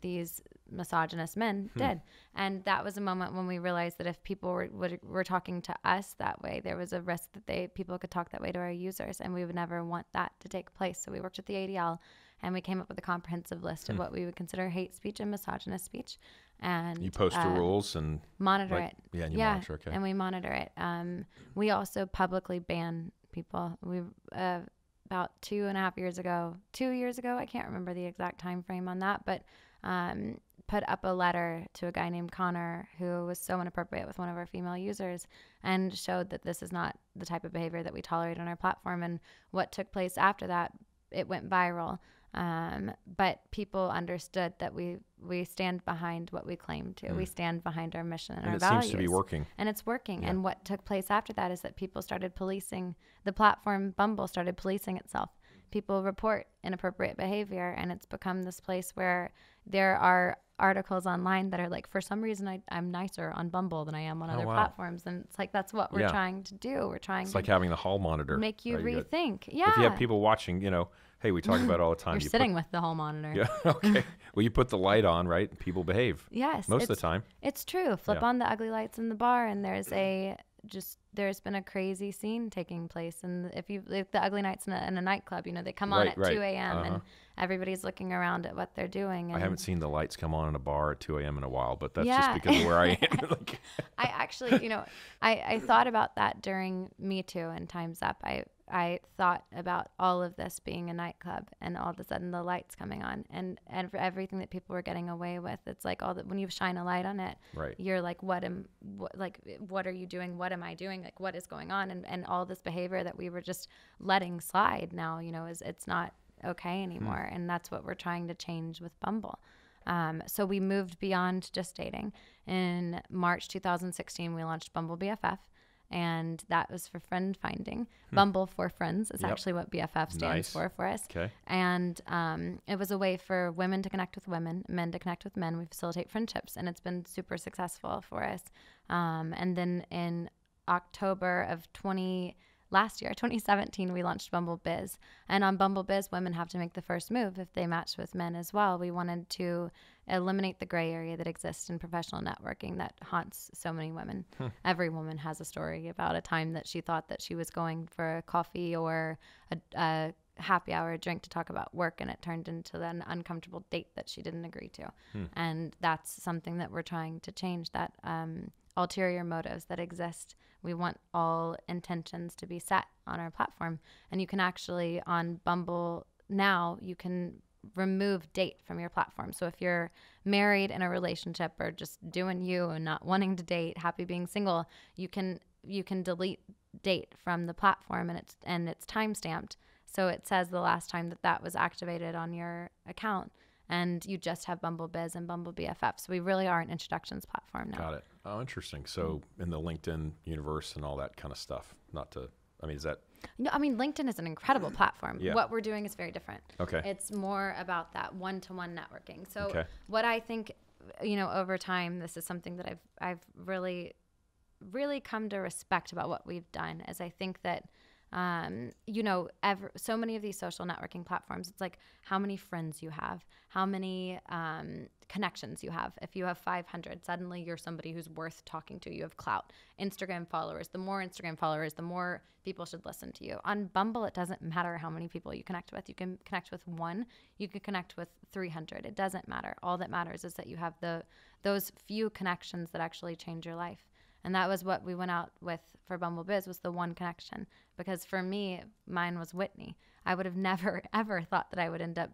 These misogynist men did, and that was a moment when we realized that if people were talking to us that way, there was a risk that people could talk that way to our users, and we would never want that to take place. So we worked with the ADL, and we came up with a comprehensive list of what we would consider hate speech and misogynist speech. And you post the rules and monitor it. Yeah, and you monitor. Okay. And we monitor it. We also publicly ban people. We about 2.5 years ago, 2 years ago, I can't remember the exact time frame on that, but put up a letter to a guy named Connor who was so inappropriate with one of our female users and showed that this is not the type of behavior that we tolerate on our platform. And what took place after that, it went viral. But people understood that we stand behind what we claim to. We stand behind our mission and our values. And it seems to be working. And it's working. Yeah. And what took place after that is that people started policing, the platform Bumble started policing itself. People report inappropriate behavior, and it's become this place where there are articles online that are like, for some reason I'm nicer on Bumble than I am on other platforms. And it's like, that's what we're trying to do. We're trying to like having the hall monitor. Make you rethink. If you have people watching, hey, we talk about it all the time. You're sitting with the hall monitor. Yeah, okay. Well, you put the light on, right? People behave. Yes. Most of the time. It's true. Flip on the ugly lights in the bar, and there's been a crazy scene taking place. And if the ugly nights in a nightclub, they come on at 2 a.m. and everybody's looking around at what they're doing. And I haven't seen the lights come on in a bar at 2 a.m. in a while, but that's just because of where I am. I actually, I thought about that during Me Too and Time's Up. I thought about all of this being a nightclub, and all of a sudden the lights coming on, and for everything that people were getting away with. It's like all that when you shine a light on it, Right. you're like, what are you doing? What am I doing? Like, what is going on? And all this behavior that we were just letting slide now, it's not okay anymore. And that's what we're trying to change with Bumble. So we moved beyond just dating. In March 2016, we launched Bumble BFF. And that was for friend finding. Bumble for friends is actually what BFF stands for us. Okay. And it was a way for women to connect with women, men to connect with men. We facilitate friendships, and it's been super successful for us. And then in October of last year, 2017, we launched Bumble Biz. And on Bumble Biz, women have to make the first move if they match with men as well. We wanted to eliminate the gray area that exists in professional networking that haunts so many women. Every woman has a story about a time that she thought that she was going for a coffee or a happy hour drink to talk about work, and it turned into an uncomfortable date that she didn't agree to. And that's something that we're trying to change, that ulterior motives that exist. We want all intentions to be set on our platform. And you can actually, on Bumble now, you can remove date from your platform. So if you're married in a relationship or just doing you and not wanting to date, happy being single, you can delete date from the platform, and it's time stamped. So it says the last time that was activated on your account, and you just have Bumble Biz and Bumble BFF. So we really are an introductions platform now. Got it. Oh, interesting. So in the LinkedIn universe and all that kind of stuff, is that? No, I mean, LinkedIn is an incredible platform. Yeah. What we're doing is very different. Okay. It's more about that one-to-one networking. So what I think, over time, this is something that I've really, really come to respect about what we've done, is I think that, so many of these social networking platforms, it's like how many friends you have, how many connections you have. If you have 500, suddenly you're somebody who's worth talking to. You have clout. Instagram followers. The more Instagram followers, the more people should listen to you. On Bumble, it doesn't matter how many people you connect with. You can connect with one. You can connect with 300. It doesn't matter. All that matters is that you have those few connections that actually change your life. And that was what we went out with for Bumble Biz, was the one connection. Because for me, mine was Whitney. I would have never, ever thought that I would end up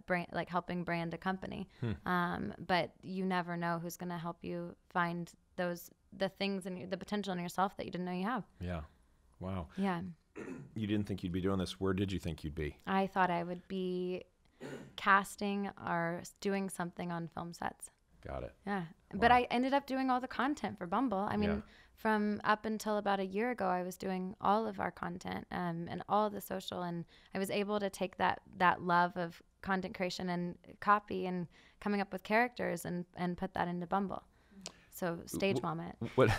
helping brand a company. But you never know who's going to help you find the things and the potential in yourself that you didn't know you have. Yeah. Wow. Yeah. You didn't think you'd be doing this. Where did you think you'd be? I thought I would be casting or doing something on film sets. Got it. Yeah. Wow. But I ended up doing all the content for Bumble. I mean, from up until about a year ago, I was doing all of our content and all of the social, and I was able to take that love of content creation and copy and coming up with characters and put that into Bumble. So stage mom it. What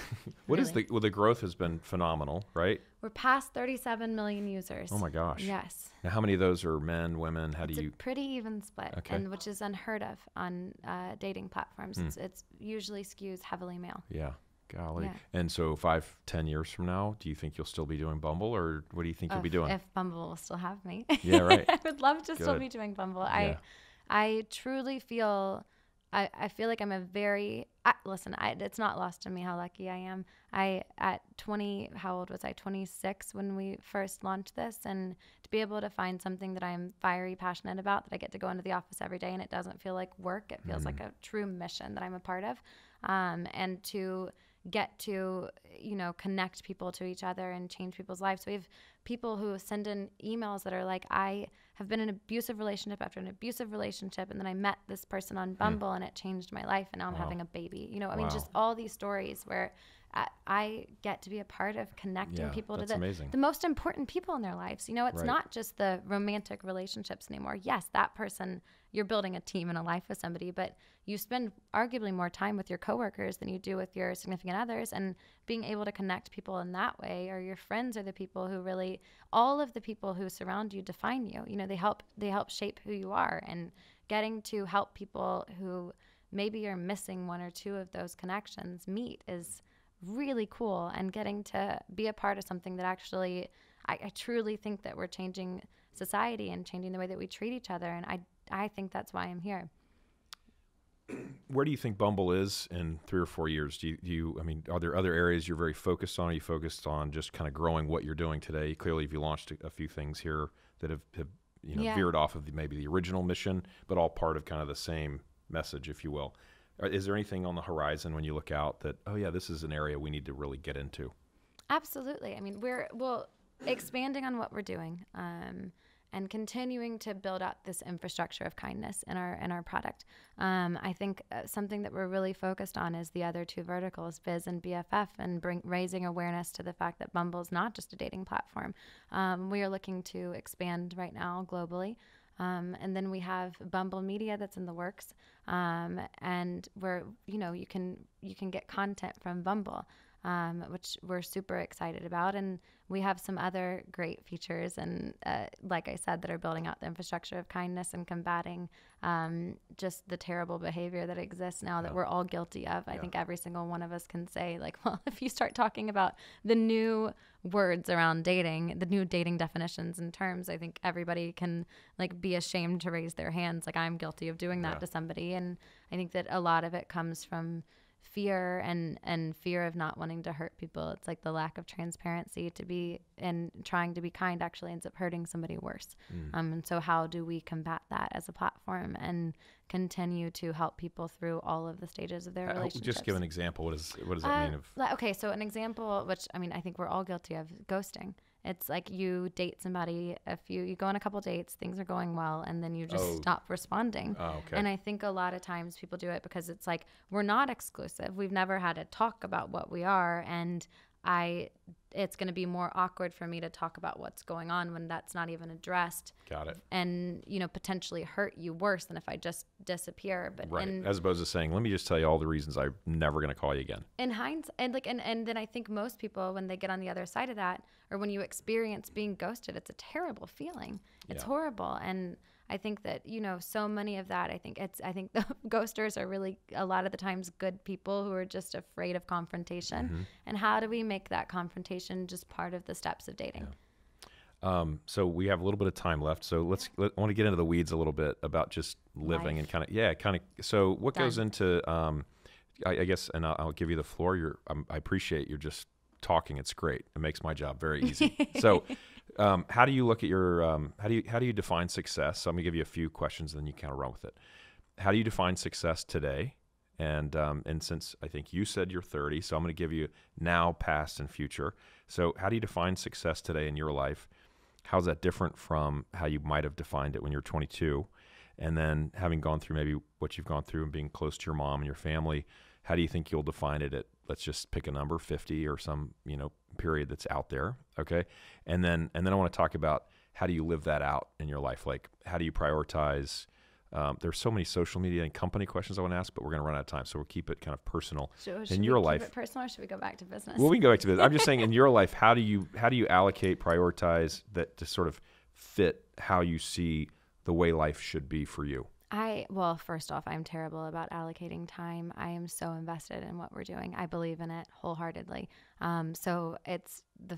Really. is the growth has been phenomenal, right? We're past 37 million users. Oh my gosh. Yes. Now, how many of those are men, women? How It's do you? a pretty even split, Okay. and which is unheard of on dating platforms. It's usually skews heavily male. Yeah. Golly. Yeah. And so 5-10 years from now, do you think you'll still be doing Bumble, or what do you think you'll be doing? If Bumble will still have me. Yeah, right. I would love to still Good. be doing Bumble. Yeah. I truly feel, I feel like I'm a very, it's not lost on me how lucky I am. At 20, how old was I? 26 when we first launched this, and to be able to find something that I'm fiery passionate about, that I get to go into the office every day and it doesn't feel like work. It feels like a true mission that I'm a part of. And to get to, connect people to each other and change people's lives. So we have people who send in emails that are like, I have been in an abusive relationship after an abusive relationship, and then I met this person on Bumble and it changed my life, and now I'm having a baby. I mean, just all these stories where I get to be a part of connecting people to the most important people in their lives. It's not just the romantic relationships anymore. Yes, that person, you're building a team and a life with somebody, but you spend arguably more time with your coworkers than you do with your significant others, and being able to connect people in that way, or your friends are the people who really, all of the people who surround you define you. They help shape who you are, and getting to help people who maybe are missing one or two of those connections meet is really cool, and getting to be a part of something that actually, I truly think that we're changing society and changing the way that we treat each other, and I think that's why I'm here. where do you think Bumble is in 3 or 4 years? I mean, are there other areas you're very focused on? Are you focused on just kind of growing what you're doing today? Clearly, you launched a few things here that have veered off of maybe the original mission, but all part of kind of the same message, if you will. Is there anything on the horizon when you look out that, oh yeah, this is an area we need to really get into? Absolutely. I mean, we're expanding on what we're doing, and continuing to build out this infrastructure of kindness in our product. I think something that we're really focused on is the other two verticals, Biz and BFF, and raising awareness to the fact that Bumble is not just a dating platform. We are looking to expand right now globally. And then we have Bumble Media that's in the works, and where you can get content from Bumble, which we're super excited about. And we have some other great features, and like I said, that are building out the infrastructure of kindness and combating just the terrible behavior that exists now that we're all guilty of. I think every single one of us can say, like, well, if you start talking about the new words around dating, the new dating definitions and terms, I think everybody can like be ashamed to raise their hands. Like, I'm guilty of doing that to somebody. And I think that a lot of it comes from fear and fear of not wanting to hurt people. It's like the lack of transparency to be, and trying to be kind actually ends up hurting somebody worse. And so how do we combat that as a platform and continue to help people through all of the stages of their relationships? Just give an example. What does that mean? Okay, so an example, which I mean, I think we're all guilty of, ghosting. It's like you date somebody, you go on a couple dates, things are going well, and then you just stop responding. Oh, okay. And I think a lot of times people do it because it's like, we're not exclusive. We've never had to talk about what we are, and it's going to be more awkward for me to talk about what's going on when that's not even addressed. Got it. And, potentially hurt you worse than if I just disappear. But right. As opposed to saying, let me just tell you all the reasons I'm never going to call you again. In hindsight, and then I think most people, when they get on the other side of that, or when you experience being ghosted, it's a terrible feeling. It's horrible. And I think that, so many of that, I think the ghosters are really a lot of the times good people who are just afraid of confrontation. Mm-hmm. And how do we make that confrontation just part of the steps of dating? Yeah. So we have a little bit of time left. So I want to get into the weeds a little bit about just living and kind of. So what goes into, I guess, and I'll give you the floor. I appreciate you're just talking. It's great. It makes my job very easy. So how do you look at your, how do you define success? So I'm gonna give you a few questions and then you kind of run with it. How do you define success today? And since I think you said you're 30, so I'm going to give you now, past, and future. So how do you define success today in your life? How's that different from how you might have defined it when you're 22? And then having gone through maybe what you've gone through and being close to your mom and your family, how do you think you'll define it at, let's just pick a number, 50 or some, period that's out there. Okay. And then I want to talk about how do you live that out in your life? Like, how do you prioritize? There's so many social media and company questions I want to ask, but we're going to run out of time. So we'll keep it kind of personal. In your life, keep it personal, or should we go back to business? Well, we can go back to business. I'm just saying, in your life, how do you allocate, prioritize that to sort of fit how you see the way life should be for you? Well, first off, I'm terrible about allocating time. I am so invested in what we're doing. I believe in it wholeheartedly. So it's the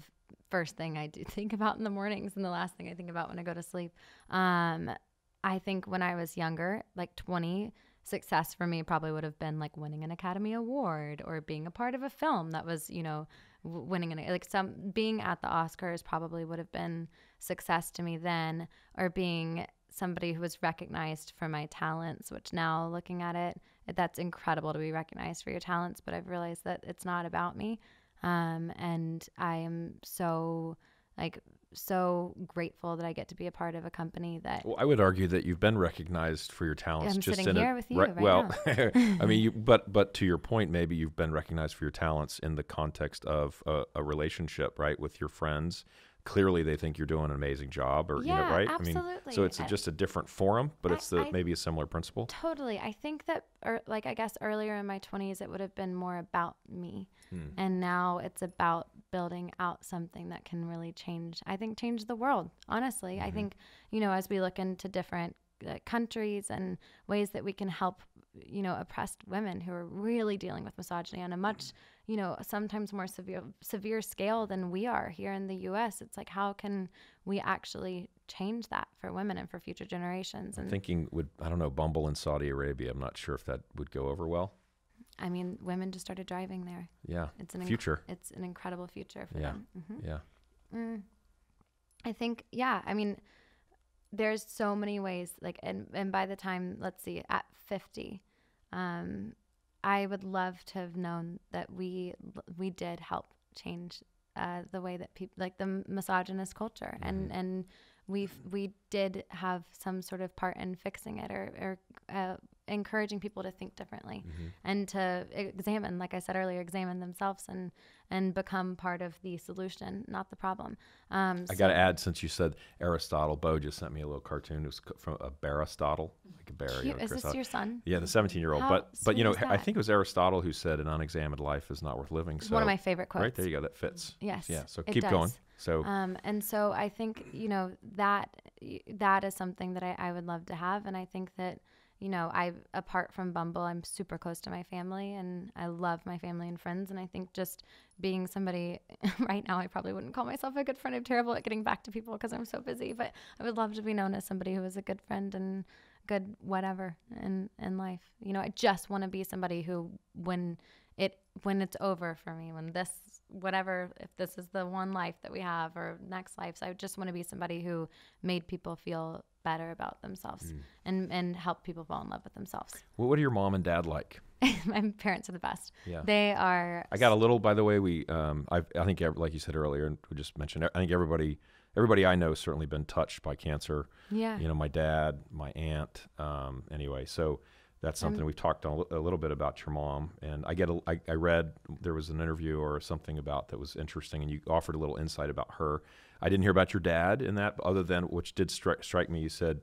first thing I do think about in the mornings and the last thing I think about when I go to sleep. I think when I was younger, like 20, success for me probably would have been like winning an Academy Award or being a part of a film that was, winning being at the Oscars probably would have been success to me then, or being somebody who was recognized for my talents, which now looking at it, that's incredible to be recognized for your talents. But I've realized that it's not about me. And I am so grateful that I get to be a part of a company that. Well, I would argue that you've been recognized for your talents. I'm just sitting here with you right now. I mean, but to your point, maybe you've been recognized for your talents in the context of a relationship, right, with your friends. Clearly, they think you're doing an amazing job, or right? Absolutely. I mean, so it's just a different forum, but it's maybe a similar principle. Totally. I think that, I guess earlier in my 20s, it would have been more about me, and now it's about building out something that can really change the world. Honestly, I think as we look into different countries and ways that we can help oppressed women who are really dealing with misogyny on a much sometimes more severe scale than we are here in the US. It's like, how can we actually change that for women and for future generations. I'm And thinking, I don't know, Bumble in Saudi Arabia. I'm not sure if that would go over well. I mean, women just started driving there. Yeah. It's an future. It's an incredible future for Yeah. them. Mm-hmm. Yeah. I think, I mean, there's so many ways, like, and by the time, let's see, at 50, I would love to have known that we did help change the way that people, like the misogynist culture, and we did have some sort of part in fixing it, or encouraging people to think differently and to examine, like I said earlier, examine themselves and become part of the solution, not the problem. I got to add, since you said Aristotle, Bo just sent me a little cartoon. It was from a Aristotle, like a bear. Cute. Is this your son? Yeah, the 17-year-old. But I think it was Aristotle who said an unexamined life is not worth living. So one of my favorite quotes. Right there you go. That fits. Yes. Yeah. So keep going. So and so I think that is something that I would love to have, and I think that apart from Bumble, I'm super close to my family, and I love my family and friends. And I think just being somebody right now, I probably wouldn't call myself a good friend. I'm terrible at getting back to people because I'm so busy, but I would love to be known as somebody who is a good friend and good whatever in life. I just want to be somebody who, when it's over for me, when this, whatever, if this is the one life that we have or next life, so I just want to be somebody who made people feel better about themselves and help people fall in love with themselves. Well, what are your mom and dad like? My parents are the best. Yeah. They are. I got a little, by the way, I think, like you said earlier, and we just mentioned, I think everybody I know has certainly been touched by cancer. Yeah. My dad, my aunt, anyway. So that's something we've talked a little bit about your mom. And I read there was an interview or something about that was interesting, and you offered a little insight about her. I didn't hear about your dad in that, other than, which did strike me. You said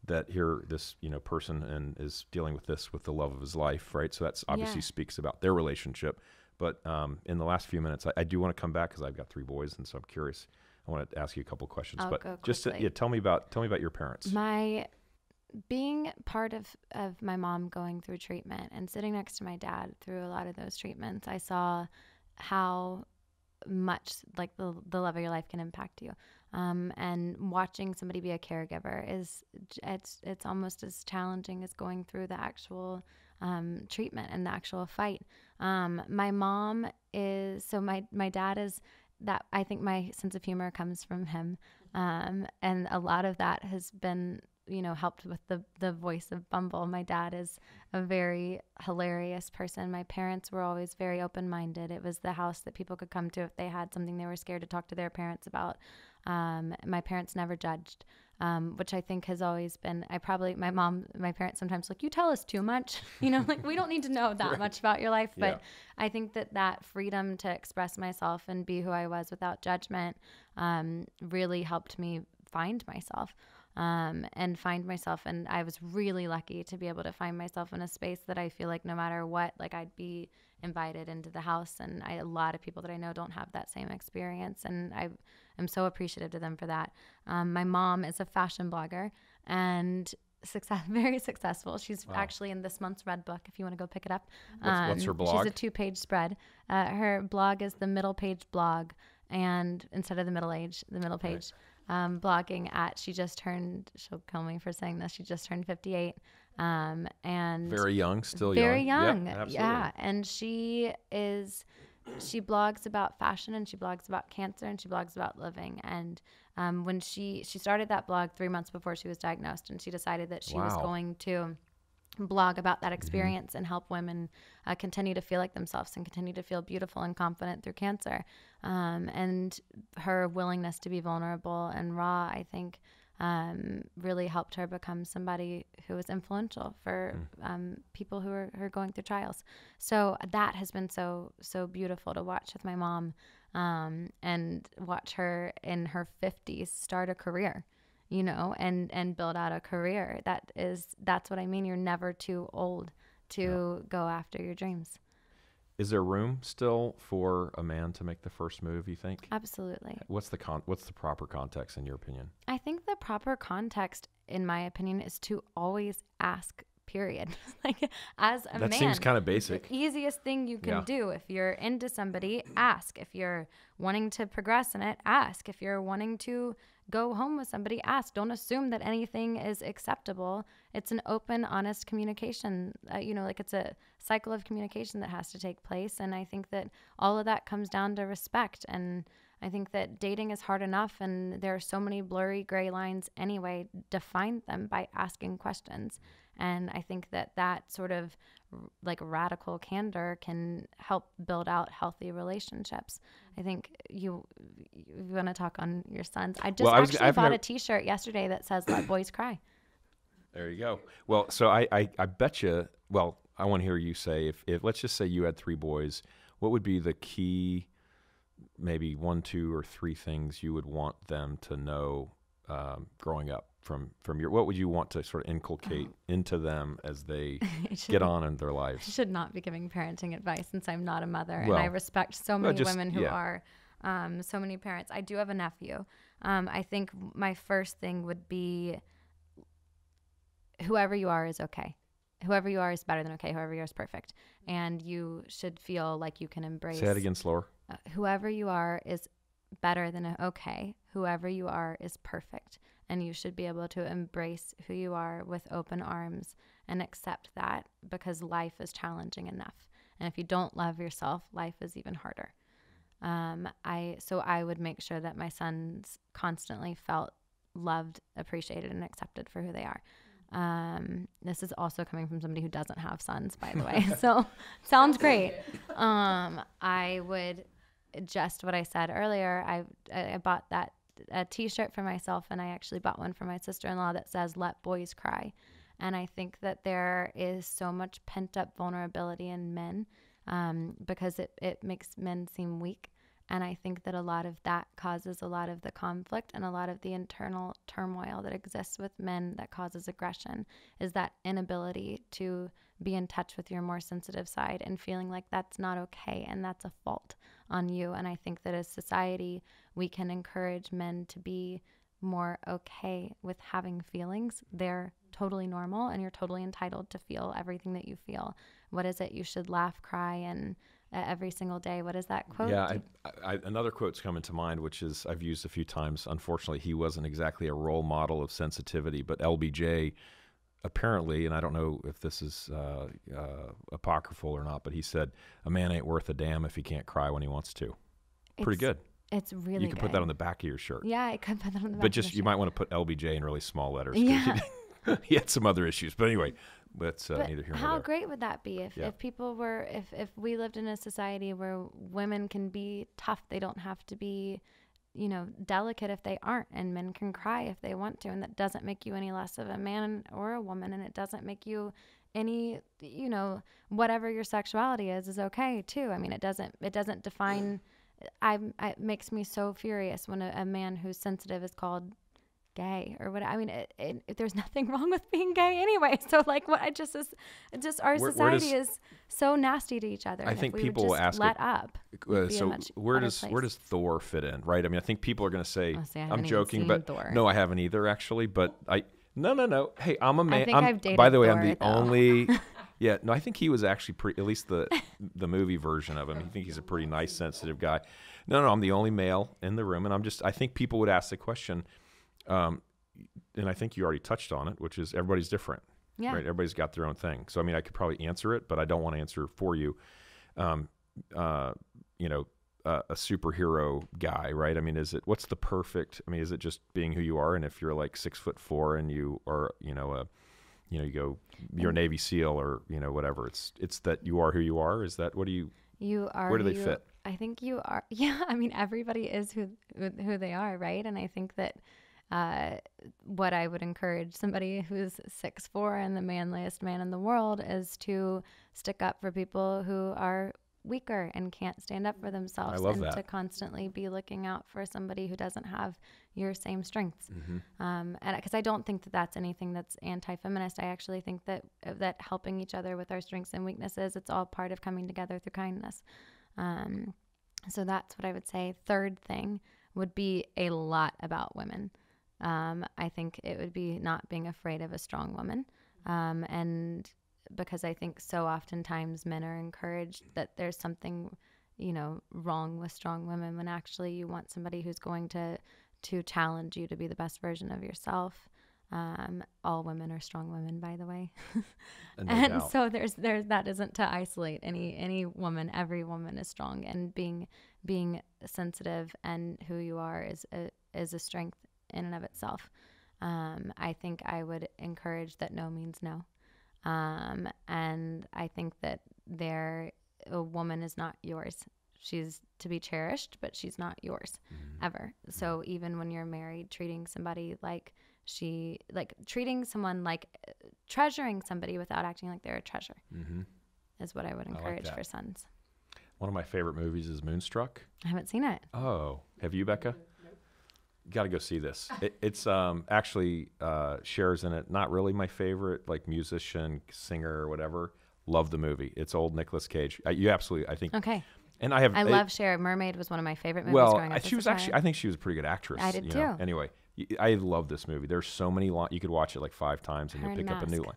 that here this person and is dealing with this with the love of his life, right? So that's obviously speaks about their relationship. But in the last few minutes, I do want to come back because I've got 3 boys, and so I'm curious. I want to ask you a couple questions, but just tell me about your parents. Being part of my mom going through treatment and sitting next to my dad through a lot of those treatments, I saw how much, like, the love of your life can impact you. And watching somebody be a caregiver it's almost as challenging as going through the actual treatment and the actual fight. My mom is, so my dad is that, I think my sense of humor comes from him. And a lot of that has been, helped with the voice of Bumble. My dad is a very hilarious person. My parents were always very open-minded. It was the house that people could come to if they had something they were scared to talk to their parents about. My parents never judged, which I think has always been, my parents sometimes like, you tell us too much, like, we don't need to know that much about your life. But I think that freedom to express myself and be who I was without judgment, really helped me find myself. And I was really lucky to be able to find myself in a space that I feel like no matter what, like, I'd be invited into the house, and a lot of people that I know don't have that same experience, and I'm so appreciative to them for that. My mom is a fashion blogger and very successful. She's actually in this month's Red Book, if you want to go pick it up. What's her blog? She's a 2-page spread. Her blog is the Middle Page Blog, and instead of the middle page. Right. Blogging at, she'll kill me for saying this, she just turned 58, and very young, still very young. Yeah, and she blogs about fashion, and she blogs about cancer, and she blogs about living. And when she started that blog 3 months before she was diagnosed, and she decided that she was going to blog about that experience and help women continue to feel like themselves and continue to feel beautiful and confident through cancer. And her willingness to be vulnerable and raw, I think, really helped her become somebody who was influential for people who are going through trials. So that has been so beautiful to watch with my mom, and watch her in her 50s start a career, and build out a career. That's what I mean. You're never too old to go after your dreams. Is there room still for a man to make the first move, you think? Absolutely. What's the proper context in your opinion? I think the proper context, in my opinion, is to always ask period. Like, as a man, that seems kind of basic. the easiest thing you can do. If you're into somebody, ask. If you're wanting to progress in it, ask. If you're wanting to go home with somebody, ask. Don't assume that anything is acceptable. It's an open, honest communication. Like, it's a cycle of communication that has to take place. And I think that all of that comes down to respect. And I think that dating is hard enough, and there are so many blurry gray lines anyway. Define them by asking questions. And I think that sort of like radical candor can help build out healthy relationships. I think you want to talk on your sons. I bought a t-shirt yesterday that says "Let Boys Cry." There you go. Well, so I bet you, well, I want to hear you say, if let's just say you had 3 boys, what would be the key, maybe 1, 2, or 3 things you would want them to know growing up from what would you want to sort of inculcate into them as they get on in their lives? I should not be giving parenting advice since I'm not a mother, and I respect so many women who are, so many parents. I do have a nephew. I think my first thing would be, whoever you are is okay. Whoever you are is better than okay. Whoever you are is perfect. And you should feel like you can embrace. Say that again slower. Whoever you are is better than okay. Whoever you are is perfect. And you should be able to embrace who you are with open arms and accept that, because life is challenging enough. And if you don't love yourself, life is even harder. I would make sure that my sons constantly felt loved, appreciated, and accepted for who they are. This is also coming from somebody who doesn't have sons, by the way. So sounds great. I would, just what I said earlier, I bought a t-shirt for myself, and I actually bought one for my sister-in-law that says "Let Boys Cry." And I think that there is so much pent-up vulnerability in men, because it makes men seem weak. And I think that a lot of that causes a lot of the conflict and a lot of the internal turmoil that exists with men that causes aggression, is that inability to be in touch with your more sensitive side and feeling like that's not okay and that's a fault on you. And I think that as society, we can encourage men to be more okay with having feelings. They're totally normal, and you're totally entitled to feel everything that you feel. What is it? You should laugh, cry, and every single day. What is that quote? Yeah, another quote's coming to mind, which is I've used a few times. Unfortunately, he wasn't exactly a role model of sensitivity, but LBJ apparently, and I don't know if this is apocryphal or not, but he said, "A man ain't worth a damn if he can't cry when he wants to." Pretty good. It's really good. You can put that on the back of your shirt. Yeah, I could put that on the back. But just you might want to put LBJ in really small letters. Yeah. He had some other issues, but anyway, that's neither here nor there. How great would that be if people were, if we lived in a society where women can be tough, they don't have to be, delicate if they aren't, and men can cry if they want to, and that doesn't make you any less of a man or a woman, and it doesn't make you any, whatever your sexuality is okay too. I mean, it doesn't define. It makes me so furious when a man who's sensitive is called gay or what. I mean, there's nothing wrong with being gay anyway. So like, what our society is so nasty to each other. I think if people will ask, let up. So where does Thor fit in, right? I mean, I think people are going to say, I'm joking, but Thor. No, I haven't either actually. But no. Hey, I'm a man. I think I've dated by the way, Thor, I'm the though. only. Yeah, no, I think he was actually at least the movie version of him. I think he's a pretty nice, sensitive guy. No, I'm the only male in the room, and I think people would ask the question, and I think you already touched on it, which is everybody's different. Yeah. Right? Everybody's got their own thing. So I mean, I could probably answer it, but I don't want to answer for you. A superhero guy, right? I mean, what's the perfect? I mean, is it just being who you are? And if you're like 6'4" and you are, you're a Navy SEAL or whatever. It's that you are who you are. Is that what do you? You are. Where do they fit? I think you are. Yeah, I mean, everybody is who they are, right? And I think that what I would encourage somebody who's 6'4" and the manliest man in the world is to stick up for people who are weaker and can't stand up for themselves. I love and that. To constantly be looking out for somebody who doesn't have your same strengths. Mm-hmm. And because I don't think that that's anything that's anti-feminist. I actually think that helping each other with our strengths and weaknesses, it's all part of coming together through kindness. So that's what I would say. Third thing would be a lot about women. I think it would be not being afraid of a strong woman. And because I think so oftentimes men are encouraged that there's something, wrong with strong women, when actually you want somebody who's going to challenge you to be the best version of yourself. All women are strong women, by the way. And so there's that isn't to isolate any woman. Every woman is strong, and being sensitive and who you are is a strength in and of itself. I think I would encourage that no means no. And I think that a woman is not yours. She's to be cherished, but she's not yours ever. So even when you're married, treating somebody treasuring somebody without acting like they're a treasure is what I would encourage for sons. One of my favorite movies is Moonstruck. I haven't seen it. Oh, have you, Becca? You got to go see this. It's actually Cher's in it. Not really my favorite, like musician, singer, or whatever. Love the movie. It's old Nicolas Cage. You absolutely, I think. Okay. And I love Cher. Mermaid was one of my favorite movies growing up. She was actually, I think she was a pretty good actress. I did too. Anyway, I love this movie. There's so many you could watch it like 5 times and you'll pick up a new one.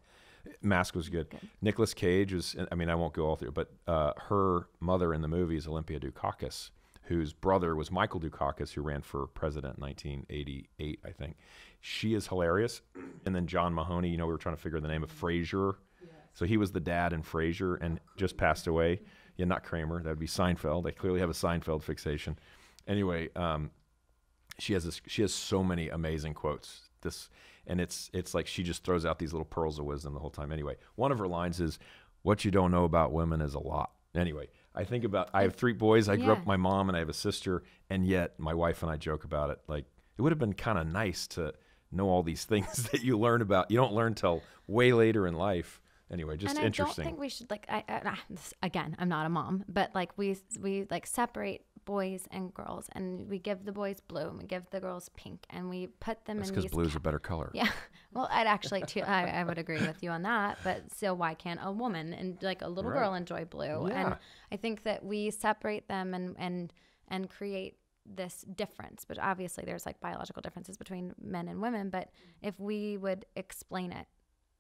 Mask was good. Nicolas Cage was, I won't go all through, but her mother in the movie is Olympia Dukakis, whose brother was Michael Dukakis, who ran for president in 1988, I think. She is hilarious. And then John Mahoney, we were trying to figure the name of Frasier. Yes. So he was the dad in Frasier and just passed away. Yeah, not Kramer. That would be Seinfeld. They clearly have a Seinfeld fixation. Anyway, she has so many amazing quotes. And it's like she just throws out these little pearls of wisdom the whole time. Anyway, one of her lines is, "What you don't know about women is a lot." Anyway, I have 3 boys. I grew up with my mom, and I have a sister, and yet my wife and I joke about it. Like, it would have been kind of nice to know all these things that you learn about. You don't learn till way later in life. Anyway, just interesting. I don't think we should again, I'm not a mom, but we separate boys and girls, and we give the boys blue and we give the girls pink, and we put them in these. Because blue's a better color. Yeah. Well, I'd actually too. I would agree with you on that. But so why can't a woman and a little girl enjoy blue? Yeah. And I think that we separate them and create this difference. But obviously, there's biological differences between men and women. But if we would explain it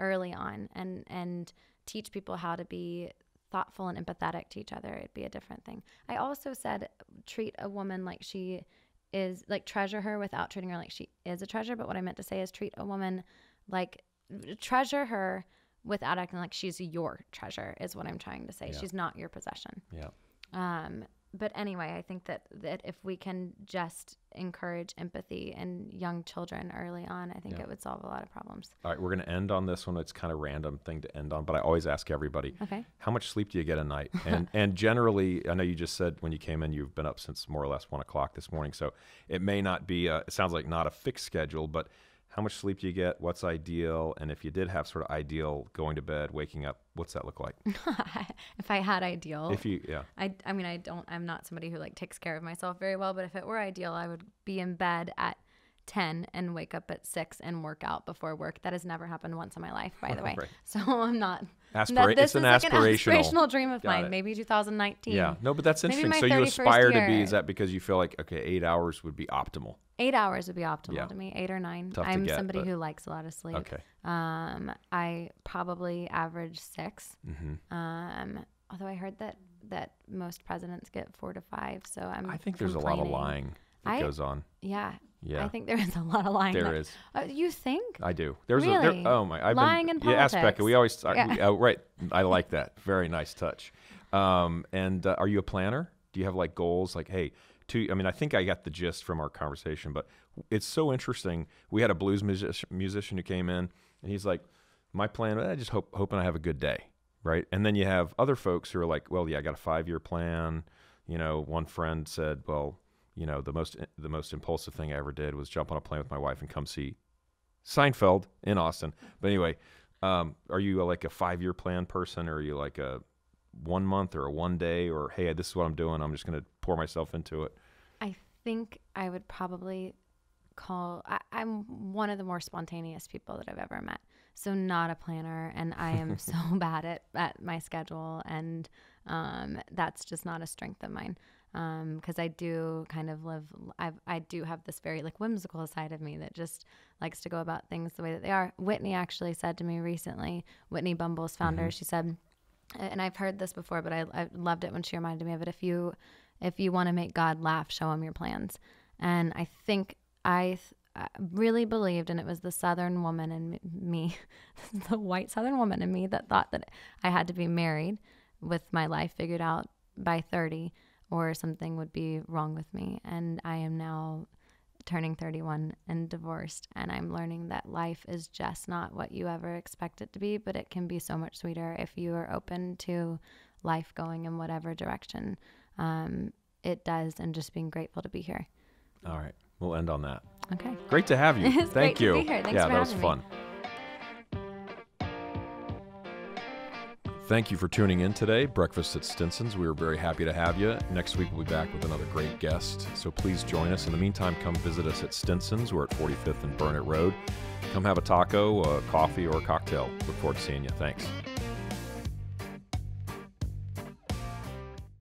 early on and teach people how to be thoughtful and empathetic to each other, it'd be a different thing. I also said treat a woman like she is, treasure her without treating her like she is a treasure. But what I meant to say is treat a woman treasure her without acting like she's your treasure is what I'm trying to say. Yeah. She's not your possession. Yeah. But anyway, I think that if we can just encourage empathy in young children early on, I think it would solve a lot of problems. All right, we're going to end on this one. It's kind of a random thing to end on, but I always ask everybody, how much sleep do you get a night? And generally, I know you just said when you came in, you've been up since more or less 1 o'clock this morning, so it may not be, it sounds like not a fixed schedule, but how much sleep do you get? What's ideal? And if you did have sort of ideal going to bed, waking up, what's that look like? If I had ideal, I'm not somebody who takes care of myself very well, but if it were ideal, I would be in bed at 10 and wake up at 6 and work out before work. That has never happened once in my life, by the way. Right. So I'm not. It's an aspirational dream of mine. Maybe 2019. Yeah. No, but that's interesting. So you aspire to be, is that because you feel like, 8 hours would be optimal? 8 hours would be optimal to me, 8 or 9. I'm somebody who likes a lot of sleep. Okay. I probably average 6. Mm-hmm. Although I heard that most presidents get 4 to 5. So I think there's a lot of lying that goes on. Yeah. I think there is a lot of lying. There is. You think? I do. Really? Lying in politics. Yeah, ask Becca. We always right. I like that. Very nice touch. And are you a planner? Do you have goals? Hey. I think I got the gist from our conversation, but it's so interesting. We had a blues musician who came in, and he's like, my plan, I just hoping I have a good day, right? And then you have other folks who are like, well, yeah, I got a 5-year plan. One friend said, well, the most impulsive thing I ever did was jump on a plane with my wife and come see Seinfeld in Austin. But anyway, are you a 5-year plan person, or are you a 1 month or a 1 day, or hey, this is what I'm doing, I'm just going to pour myself into it? I think I would probably I'm one of the more spontaneous people that I've ever met. So not a planner, and I am so bad at my schedule, and that's just not a strength of mine. Because I do kind of I do have this very like whimsical side of me that just likes to go about things the way that they are. Whitney actually said to me recently, Whitney, Bumble's founder, she said, and I've heard this before, but I loved it when she reminded me of it. If you want to make God laugh, show him your plans. And I think I really believed, and it was the Southern woman in me, the white Southern woman in me that thought that I had to be married with my life figured out by 30 or something would be wrong with me. And I am now turning 31 and divorced, and I'm learning that life is just not what you ever expect it to be, but it can be so much sweeter if you are open to life going in whatever direction it does, and just being grateful to be here. All right. We'll end on that. Okay. Great to have you. It's Thank great you. to be here. Thanks yeah, for that was having fun. me. Thank you for tuning in today. Breakfast at Stinson's. We were very happy to have you. Next week, we'll be back with another great guest. So please join us. In the meantime, come visit us at Stinson's. We're at 45th and Burnett Road. Come have a taco, a coffee, or a cocktail. Look forward to seeing you. Thanks.